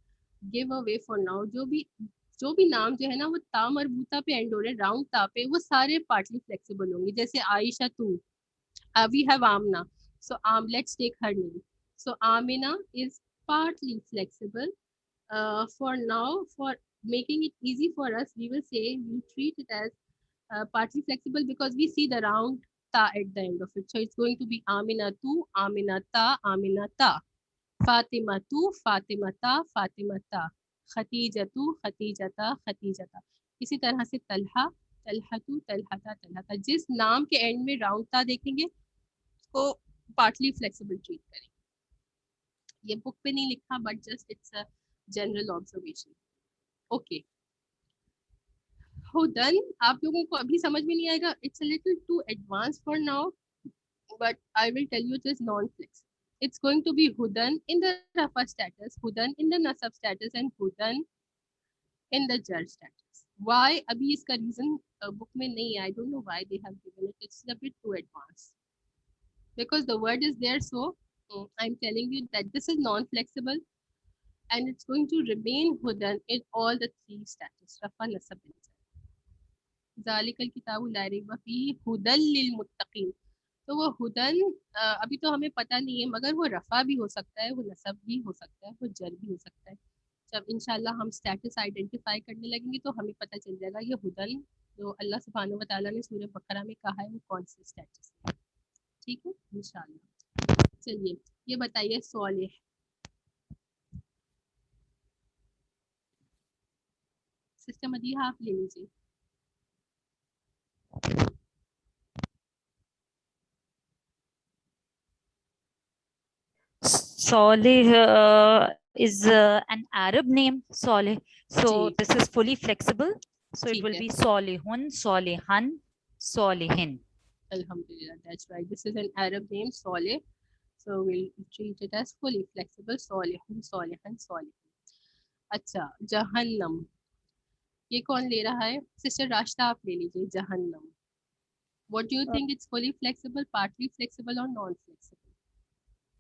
giveaway for now. जो भी नाम जो है ना वो ता मरबूता पे एंड हो रहे हैं, राउंड ता पे, वो सारे पार्टली फ्लेक्सिबल होंगे. जैसे आयशा तू, we have Amna, so let's take her name. So Amina is partly flexible. For now, for making it easy for us, we will say we treat it as partly flexible because we see the round ta at the end of it. So it's going to be Aminatu, Aminata, Aminata, Fatimatu, Fatimata, Fatimata, Khatijatu, Khatijata, Khatijata. इसी तरह से तलहा, तलहतु, तलहता, तलहता. जिस नाम के and में round ता देखेंगे उसको पार्टली फ्लेक्सिबल ट्रीट करें. ये बुक पे नहीं लिखा, but just it's a general observation. Okay. Hudan आप लोगों को अभी समझ में नहीं आएगा. It's a little too advance for now, but I will tell you it is non flexible. It's going to be Hudan in the Rafa status, Hudan in the Nasab status, and Hudan in the Jar status. Why? अभी इसका reason book में नहीं है. I don't know why they have given it. It's a bit too advanced. Because the word is there, so I'm telling you that this is non-flexible, and it's going to remain Hudan in all the three status. Rafa, Nasab, and Jar. ज़ालिकल किताबु ला रैब फ़ीहि हुदल लिल मुत्तक़ीन. तो वो हुदन अभी तो हमें पता नहीं है, मगर वो रफ़ा भी हो सकता है, वो नसब भी हो सकता है, वो जर भी हो सकता है. जब इंशाल्लाह हम स्टेटस आइडेंटिफाई करने लगेंगे तो हमें पता चल जाएगा ये हुदन जो अल्लाह सुब्हानहू व तआला ने सूरह बकरा में कहा है वो कौन सी स्टेटस है. ठीक है इंशाल्लाह. चलिए ये बताइए सॉलिह. सिस्टर मदीहा आप ले लीजिए. Salih is an Arab name, Salih. So this is fully flexible. So it will be Salihun, Salihan, Salihin. Alhamdulillah, that's right. This is an Arab name, Salih. So we'll treat it as fully flexible. Salihun, Salihan, Salihin. अच्छा, जहन्नम. ये कौन ले रहा है? Sister Rashida आप ले लीजिए. जहन्नम. What do you think? It's fully flexible, partly flexible, or non-flexible?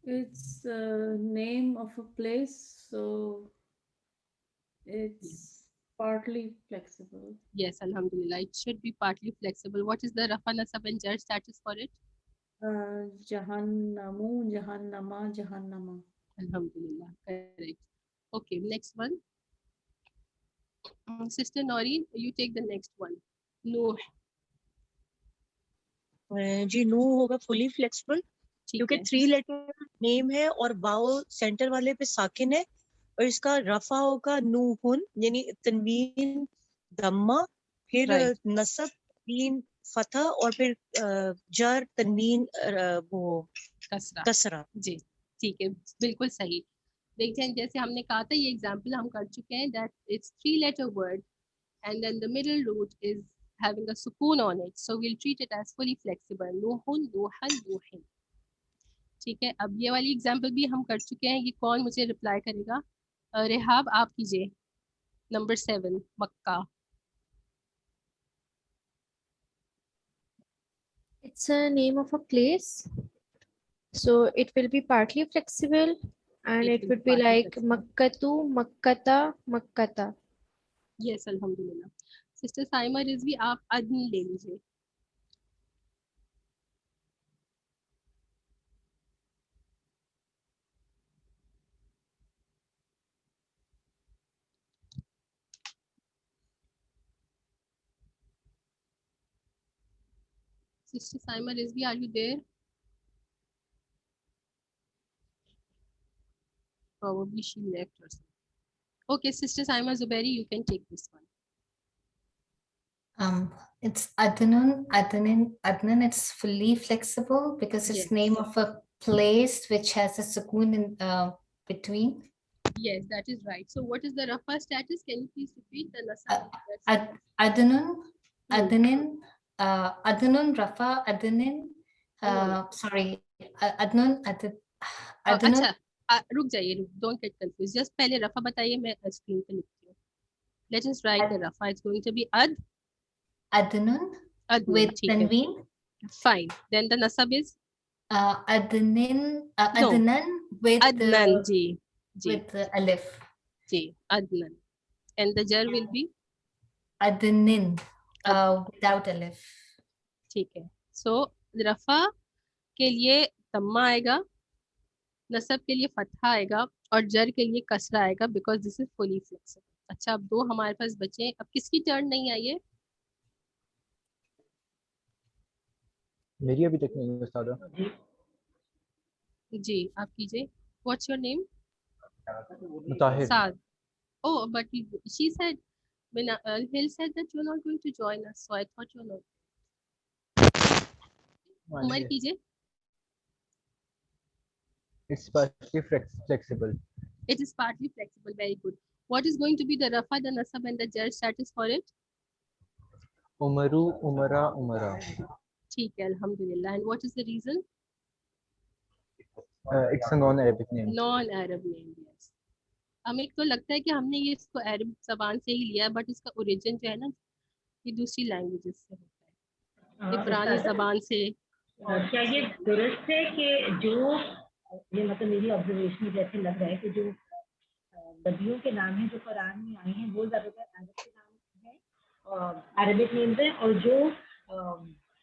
It's a name of a place, so it's partly flexible. Yes, alhamdulillah. It should be partly flexible. What is the Rafa, Nasab, and Jar status for it? Jahannamu, Jahannama, Jahannama. Alhamdulillah. Correct. Okay, next one. Sister Nori, you take the next one. Nuh. जी नूह होगा fully flexible क्योंकि 3 letter name है और wow centre वाले पे साकिन है, और इसका रफा होगा नूहुन यानी तनवीन दम्मा, फिर नसब तनवीन फतह, और फिर जर तनवीन वो कसरा. जी ठीक है, बिल्कुल सही. देखिए जैसे हमने कहा था, ये एग्जांपल हम कर चुके हैं. That it's 3 letter word and then the middle root is having a sukoon on it, so we'll treat it as fully flexible. Nuhun, nuhan, nuhin. ठीक है, अब ये वाली एग्जाम्पल भी हम कर चुके हैं, ये कौन मुझे रिप्लाई करेगा? रेहाब आप कीजिए, number 7 Mecca. It's a name of a place. So it will be partly flexible and it would be like Makkatu, Makkata, Makkata. Yes, alhamdulillah. Sister Saima Rizvi, आप अदन ले लीजिए। Sister Saima Rizvi, are you there? Probably she left or something. Okay, Sister Saima Zubairi, you can take this one. It's Adnan. Adnan. It's fully flexible because it's Yes. name of a place which has a sukoon in between. Yes, that is right. So what is the rafa status? Can you please repeat the nasab? Adnan. Adnan. Rafa. Adnan. Sorry. Adnan. Adnan. अच्छा, रुक जाइए, don't get confused. Just पहले रफा बताइए, मैं screen पे लिखती हूँ. Let us write the rafa. It's going to be Adnan with tanween. Fine. Then the nasab is Adnan. No. Adnan with Adnan ji. with alif. Ji, Adnan. And the jar will be Adnan without alif. ठीक है. So रफा के लिए तम्मा आएगा, नसब के लिए फतहा आएगा और जर के लिए कसरा आएगा because this is fully flexible. अच्छा, अब दो हमारे पास बचे. अब किसकी टर्न नहीं आई है? मेरी अभी तक नहीं है उस्तादा। जी, आप कीजिए. What's your name? मुताहिर। Saad. Oh, but she said when Hill said that you're not going to join us, so I thought you're not. Umar कीजिए. It's partly flexible. It is partly flexible. Very good. What is going to be the rafa, the nasab, and the jar status for it? Umaru, Umara, Umara. ठीक है, alhamdulillah. And what is the reason? It's a non-Arabic name. Non-Arab name, yes. हमें तो लगता है कि हमने ये इसको अरब जबान से ही लिया है, बट इसका ओरिजिन जो है ना, ये दूसरी लैंग्वेजेस से होता है, इब्रानी जबान से. क्या ये दुरुस्त है कि जो ये मतलब मेरी ऑब्जर्वेशन जैसे लग रहा है कि जो नबियों के नाम हैं जो कुरान में आए हैं वो ज़्यादातर अरब के नाम हैं और अरबिक नेम्स हैं, और जो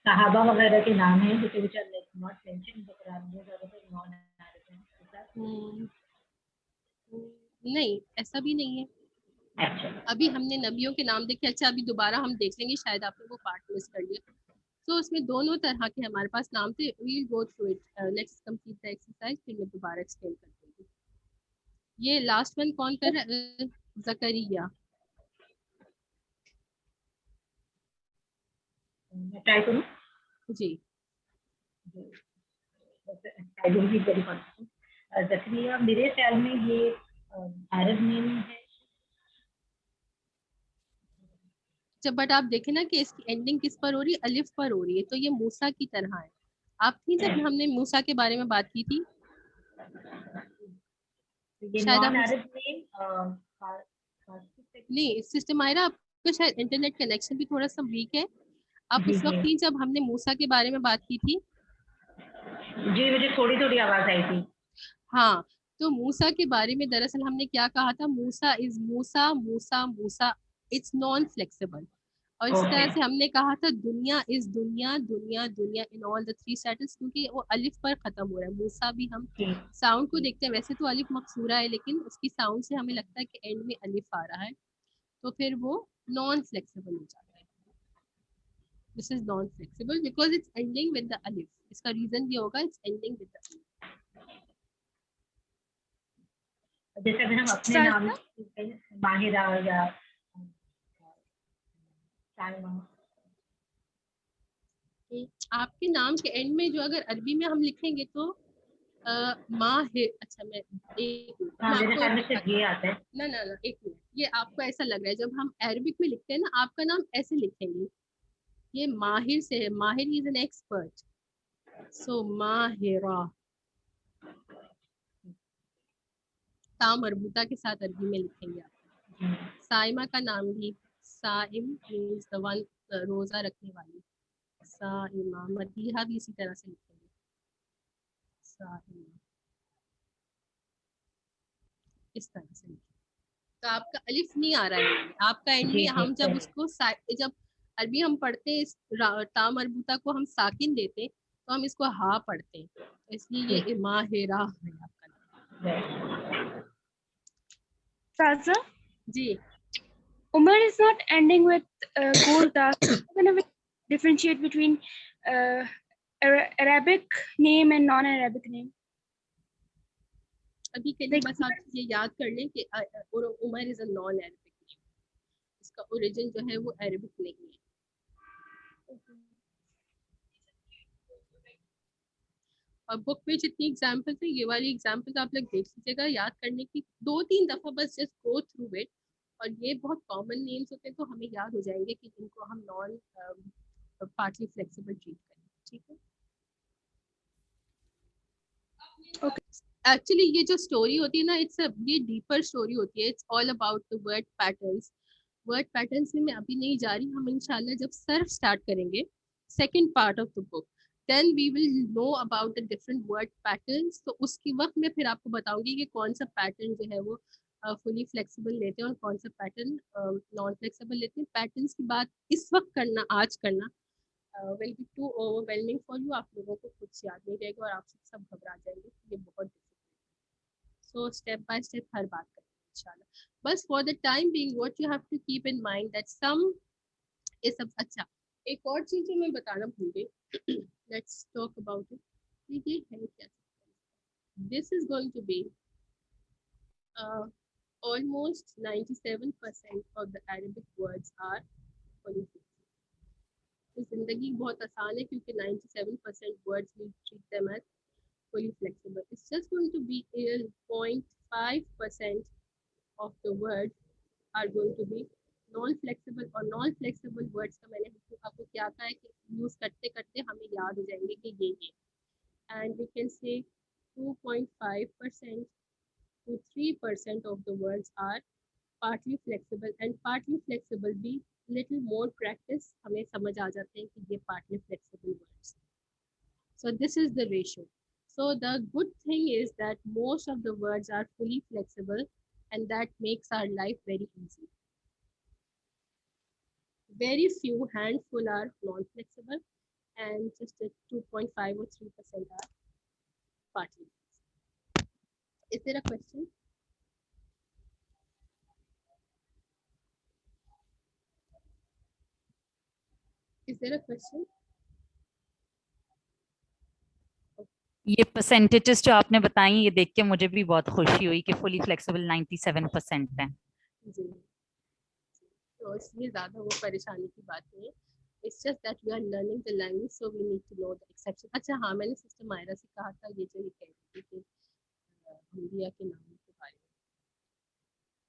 सहाबा वगैरह के नाम हैं जो which are not mentioned in the Quran वो ज़्यादातर नॉन अरब हैं. नहीं, ऐसा भी नहीं है. अच्छा, अभी हमने नबियों के नाम देखे. अच्छा, अभी दोबारा हम देख लेंगे, शायद आपने वो पार्ट मिस कर लिया. तो उसमें दोनों तरह के हमारे पास नाम थे. We'll go through it. Let's complete the exercise, फिर मैं दोबारा एक्सप्लेन कर दूंगी. ये लास्ट वन कौन कर रहा है? ज़करिया. मैं ट्राई करूं जी. I don't feel very confident. Zakariya मेरे ख्याल में ये अरब नेम है. जब बट आप देखें ना कि इसकी एंडिंग किस पर हो रही है? अलिफ पर हो रही है. तो ये मूसा की तरह है. आप थी जब हमने मूसा के बारे में बात की थी? शायद आप नहीं. सिस्टम आयरा, आपका शायद इंटरनेट कनेक्शन भी थोड़ा सा वीक है. आप उस वक्त थी जब हमने मूसा के बारे में बात की थी? जी, मुझे थोड़ी थोड़ी आवाज आई थी. हाँ, तो मूसा के बारे में दरअसल हमने क्या कहा था? Musa is Musa, Musa Musa. It's non flexible. और इस तरह से हमने कहा था दुनिया इज दुनिया, दुनिया दुनिया in all the three status, क्योंकि वो अलिफ पर खत्म हो रहा है. मूसा भी हम साउंड को देखते हैं, वैसे तो अलिफ मकसूरा है, लेकिन उसकी साउंड से हमें लगता है कि एंड में अलिफ आ रहा है, तो फिर वो नॉन फ्लेक्सिबल हो जाता है. This is non flexible because it's ending with the अलिफ. इसका रीजन ये होगा, इट्स एंडिंग विद द अलिफ. जैसे अगर हम अपने नाम माहिरा या आपके नाम के एंड में जो अगर अरबी में हम लिखेंगे तो माहिर. अच्छा, मैं एक ना ना ना एक मिनट. ये आपको ऐसा लग रहा है जब हम अरबिक में लिखते हैं ना, आपका नाम ऐसे लिखेंगे. ये माहिर से है. माहिर इज एन एक्सपर्ट. सो माहिरा. ता मरबूता के साथ अरबी में लिखेंगे आप। साइमा का नाम भी, साइम मीन्स द वन, रोजा रखने वाली। साइमा, मदीहा भी इसी तरह से लिखेंगे, साइमा, इस तरह से लिखेंगे। तो आपका अलिफ नहीं आ रहा है, आपका एंड में हम जब उसको जब अरबी हम पढ़ते हैं ता मरबूता को हम साकिन देते हैं तो हम इसको हा पढ़ते हैं, इसलिए ये माहिरा है आपका। Saza, ji, Umar is not ending with Golda. How can we differentiate between Arabic name and non-Arabic name? अभी के लिए बस आप ये याद कर लें कि Umar is a non Arabic name, इसका ओरिजिन जो है वो अरेबिक नहीं है। और बुक में जितनी एग्जाम्पल्स हैं, ये वाली एग्जाम्पल्स आप लोग देख लीजिएगा, याद करने की 2-3 दफ़ा बस जस्ट गो थ्रू इट। और ये बहुत कॉमन नेम्स होते हैं तो हमें याद हो जाएंगे कि इनको हम नॉन पार्टली फ्लेक्सिबल ट्रीट करें, ठीक है। एक्चुअली ये जो स्टोरी होती है ना, ये डीपर स्टोरी होती है। It's all about the word patterns. Word patterns में मैं अभी नहीं जा रही, हम इंशाल्लाह जब सर्फ स्टार्ट करेंगे second part of the book, then we will know about the different word patterns. तो उसके वक्त मैं फिर आपको बताऊंगी कि कौन सा पैटर्न जो है वो फुली फ्लेक्सिबल लेते हैं और कौन सा पैटर्न नॉन फ्लेक्सिबल लेते हैं। पैटर्न्स की बात इस वक्त करना, आज करना will be too overwhelming for you. आप लोगों को कुछ याद नहीं रहेगा और आप सब घबरा जाएंगे, ये बहुत। So step by step हर बात करेंगे इंशाल्लाह। बस for the time being what you have to keep in mind that some is सब। अच्छा, एक और चीज जो मैं बताना भूल गई, let's talk about it। ये है क्या? This is going to be almost 97% of the Arabic words are fully flexible। जिंदगी बहुत आसान है क्योंकि 97% words we treat them as fully flexible। It's just going to be 0.5% of the words are going to be non-flexible। और non-flexible words का मैंने आपको क्या कहा है कि यूज करते करते हमें याद हो जाएंगे कि ये and we can say 2.5% to 3% of the words are partly flexible and partly flexible भी little more practice हमें समझ आ जाते हैं कि ये partly flexible words। So this is the ratio। So the good thing is that most of the words are fully flexible and that makes our life very easy। Very few, handful are non-flexible and just a 2.5 or 3% are partly flexible। Is there a question? Is there a question? ये percentages जो आपने बताई ये देख के मुझे भी बहुत खुशी हुई कि फुली फ्लेक्सिबल 97% है। जी, तो इसलिए ज़्यादा वो परेशानी की बात नहीं है। It's just that we are learning the language, so we need to know the exception। अच्छा हाँ, मैंने सिस्टर मायरा से कहा था ये जो ये कह रही थी कि अंबिया के नाम के बारे में।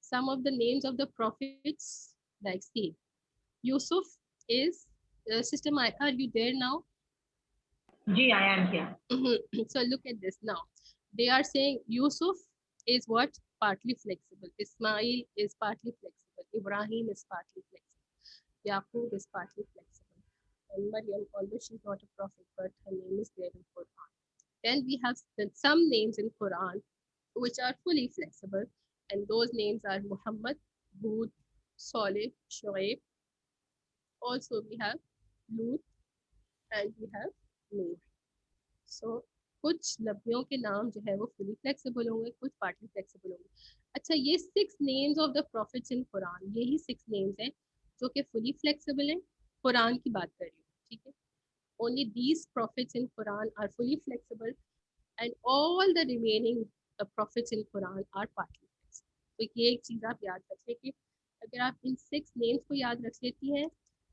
Some of the names of the prophets, like see, Yusuf is Sister Maira, are you there now? Ji, I am here। So look at this now. They are saying Yusuf is what? Partly flexible. Ismail is partly flexible. Ibrahim is partly flexible. Yaqub is partly flexible. And Maryam, although she's not a prophet, but her name is there in Quran. Then we have some names in Quran which are fully flexible, and those names are Muhammad, Hud, Saleh, Shoaib. Also we have Lut and we have Noor। So कुछ नबियों के नाम जो है वो fully flexible होंगे, कुछ partly flexible होंगे। अच्छा, ये 6 names of the profits in Quran, यही 6 नेम्स हैं जो कि फुली फ्लेक्सिबल हैं। कुरान की बात कर रही हूँ, ठीक है। Only these prophets in Quran are fully flexible and all the remaining prophets in Quran are partly flexible. तो ये एक चीज़ आप याद रखिए कि अगर आप इन 6 नेम्स को याद रख लेती हैं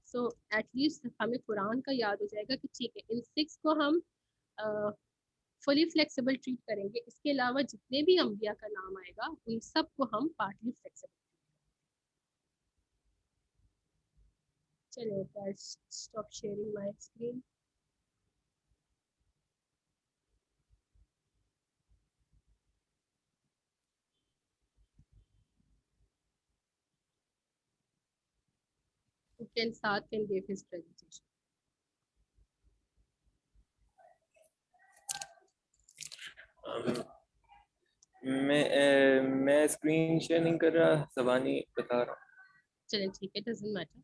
सो एटलीस्ट हमें कुरान का याद हो जाएगा कि ठीक है, इन 6 को हम फुली फ्लेक्सिबल ट्रीट करेंगे। इसके अलावा जितने भी अंबिया का नाम आएगा उन सब को हम पार्टली फ्लेक्सिबल। चलो guys, stop sharing my screen. can Saad can give his presentation. मैं स्क्रीन शेयर नहीं कर रहा, ज़बानी बता रहा हूँ। चलें ठीक है, doesn't matter.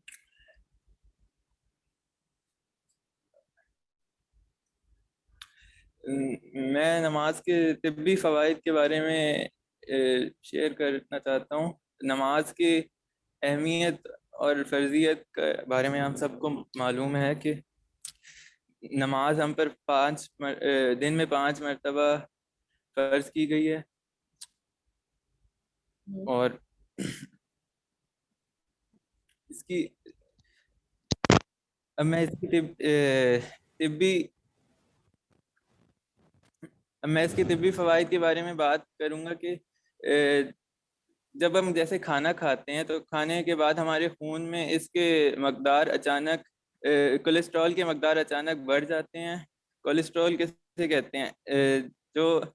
मैं नमाज के तिब्बी फ़वाइद के बारे में शेयर करना चाहता हूँ। नमाज की अहमियत और फ़र्जियत के बारे में हम सबको मालूम है कि नमाज हम पर दिन में 5 मरतबा फ़र्ज की गई है और इसकी अब मैं इसकी तिब्बी फ़वाइद के बारे में बात करूँगा कि जब हम जैसे खाना खाते हैं तो खाने के बाद हमारे खून में इसके मकदार अचानक कोलेस्ट्रॉल के मकदार अचानक बढ़ जाते हैं। कोलेस्ट्रॉल किसे कहते हैं? जो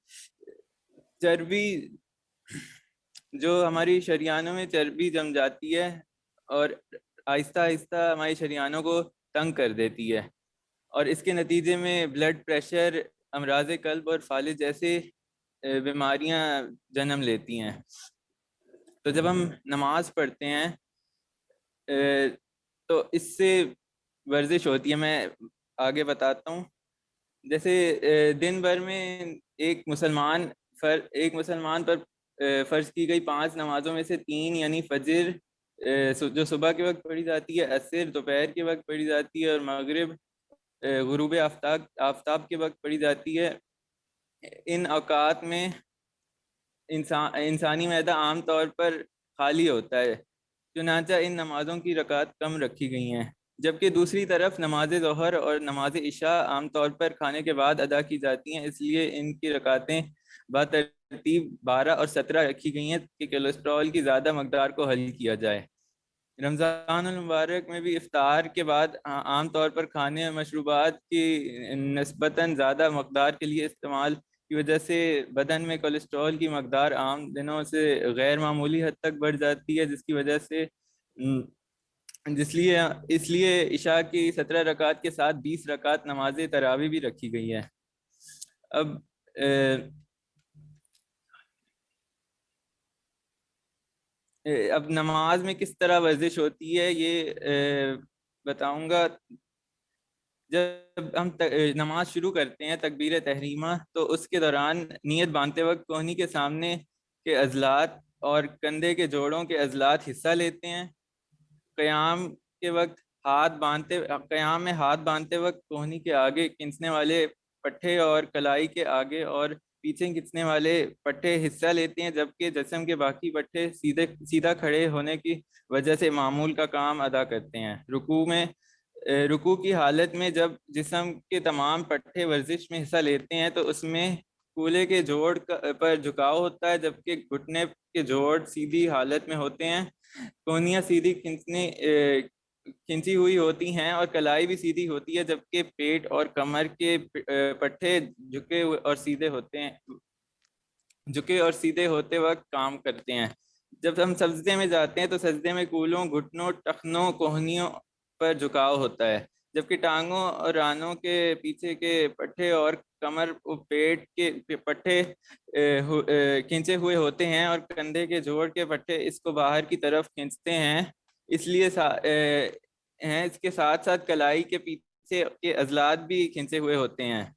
चर्बी, जो हमारी शरीयानों में चर्बी जम जाती है और आहिस्ता आहिस्ता हमारी शरीयानों को तंग कर देती है और इसके नतीजे में ब्लड प्रेशर, अमराज कल्ब और फालिज जैसे बीमारियां जन्म लेती हैं। तो जब हम नमाज पढ़ते हैं तो इससे वर्जिश होती है। मैं आगे बताता हूँ। जैसे दिन भर में एक मुसलमान पर फ़र्ज की गई 5 नमाजों में से 3 यानी फजर जो सुबह के वक्त पढ़ी जाती है, असर दोपहर के वक्त पढ़ी जाती है और मगरिब गुरूब आफ्ताब के वक्त पढ़ी जाती है। इन औकात में इंसानी मैदा आम तौर पर खाली होता है, चुनांचा इन नमाज़ों की रकात कम रखी गई हैं। जबकि दूसरी तरफ नमाज ज़ोहर और नमाज इशा आमतौर पर खाने के बाद अदा की जाती हैं, इसलिए इनकी रकातें बतरतीब 12 और 17 रखी गई हैं कि कोलेस्ट्रॉल की ज़्यादा मकदार को हल किया जाए। रमज़ान मुबारक में भी इफ्तार के बाद आमतौर पर खाने और मशरूबात की निस्बतन ज़्यादा मकदार के लिए इस्तेमाल की वजह से बदन में कोलेस्ट्रॉल की मकदार आम दिनों से गैर मामूली हद तक बढ़ जाती है, जिसकी वजह से इसलिए इशा की 17 रकात के साथ 20 रकात नमाज तरावी भी रखी गई है। अब नमाज में किस तरह वर्जिश होती है ये बताऊंगा। जब हम नमाज शुरू करते हैं तकबीर तहरीमा, तो उसके दौरान नियत बांधते वक्त कोहनी के सामने के अजलात और कंधे के जोड़ों के अजलात हिस्सा लेते हैं। क़याम में हाथ बांधते वक्त कोहनी के आगे खींचने वाले पट्टे और कलाई के आगे और पीछे खींचने वाले पट्टे हिस्सा लेते हैं, जबकि जिस्म के बाकी पट्टे सीधा खड़े होने की वजह से मामूल का काम अदा करते हैं। रुकू की हालत में जब जिस्म के तमाम पट्टे वर्जिश में हिस्सा लेते हैं तो उसमें कूल्हे के जोड़ पर झुकाव होता है, जबकि घुटने के जोड़ सीधी हालत में होते हैं। कोहनियाँ सीधी खिंची हुई होती हैं और कलाई भी सीधी होती है, जबकि पेट और कमर के पट्टे झुके और सीधे होते वक्त काम करते हैं। जब हम सजदे में जाते हैं तो सजदे में कूलों, घुटनों, टखनों, कोहनियों पर झुकाव होता है, जबकि टांगों और रानों के पीछे के पट्टे और कमर पेट के पट्टे खींचे हुए होते हैं और कंधे के जोड़ के पट्टे इसको बाहर की तरफ खींचते हैं। इसके साथ साथ कलाई के पीछे के अजलात भी खींचे हुए होते हैं।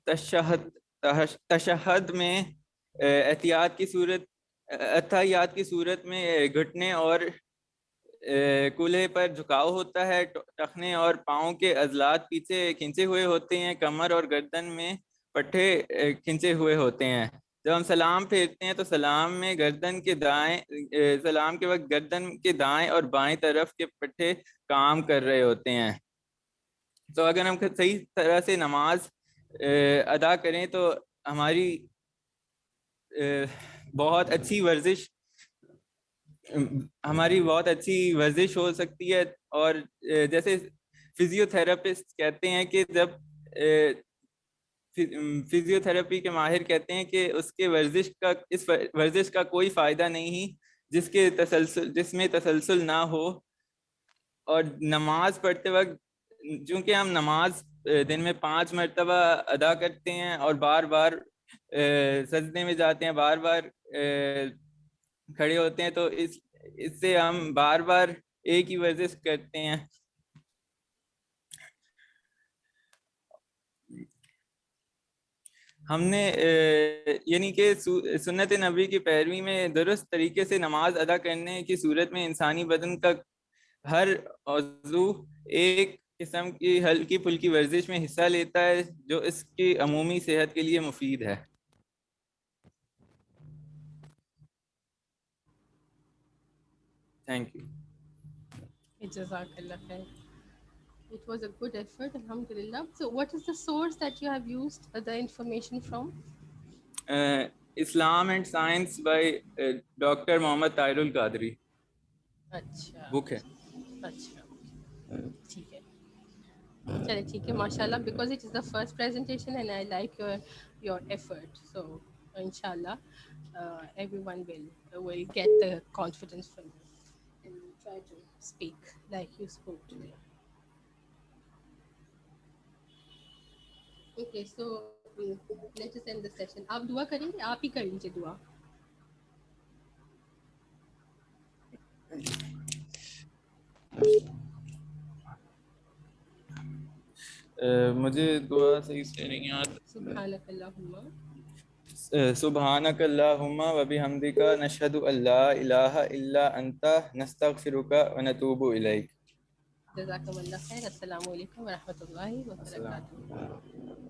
तशहद में अतहियात की सूरत में घुटने और कूल्हे पर झुकाव होता है। टखने और पाँव के अजलात पीछे खींचे हुए होते हैं। कमर और गर्दन में पट्टे खींचे हुए होते हैं। जब हम सलाम फेरते हैं तो सलाम के वक्त गर्दन के दाएं और बाएं तरफ के पट्टे काम कर रहे होते हैं। तो अगर हम सही तरह से नमाज अदा करें तो हमारी बहुत अच्छी वर्जिश हो सकती है। और जैसे फिजियोथेरेपिस्ट कहते हैं कि जब फिजियोथेरेपी के माहिर कहते हैं कि इस वर्जिश का कोई फ़ायदा नहीं जिसमें तसलसल ना हो। और नमाज पढ़ते वक्त चूंकि हम नमाज दिन में 5 मरतबा अदा करते हैं और बार बार सजदे में जाते हैं, बार बार खड़े होते हैं, तो इससे हम बार बार एक ही वर्जिश करते हैं। हमने यानी कि सुन्नत नबी की पैरवी में दुरुस्त तरीके से नमाज अदा करने की सूरत में इंसानी बदन का हर उज़्व एक किस्म की हल्की फुल्की वर्जिश में हिस्सा लेता है जो इसकी अमूमी सेहत के लिए मुफीद है। Thank you. Jazakallah khair. It was a good effort, alhamdulillah. So what is the source that you have used the information from? Islam and Science by Dr. Mohammad Tahirul Qadri. अच्छा बुक है। अच्छा ठीक है, चलिए ठीक है, माशाल्लाह, because it is the first presentation and I like your effort, so inshallah everyone will get the confidence from you and try to speak like you spoke today. Okay, so let us end the session. आप दुआ करेंगे? आप ही कर लीजिए दुआ। मुझे दुआ सही से नहीं याद। सुब्हानकल्लाहुम्मा व बिहम्दिका नशहदु अल्ला इलाहा इल्ला अंता नस्तगफिरुका व नतूबु इलैक। जज़ाकल्लाह खैर। अस्सलामु अलैकुम व रहमतुल्लाहि व बरकातुहू।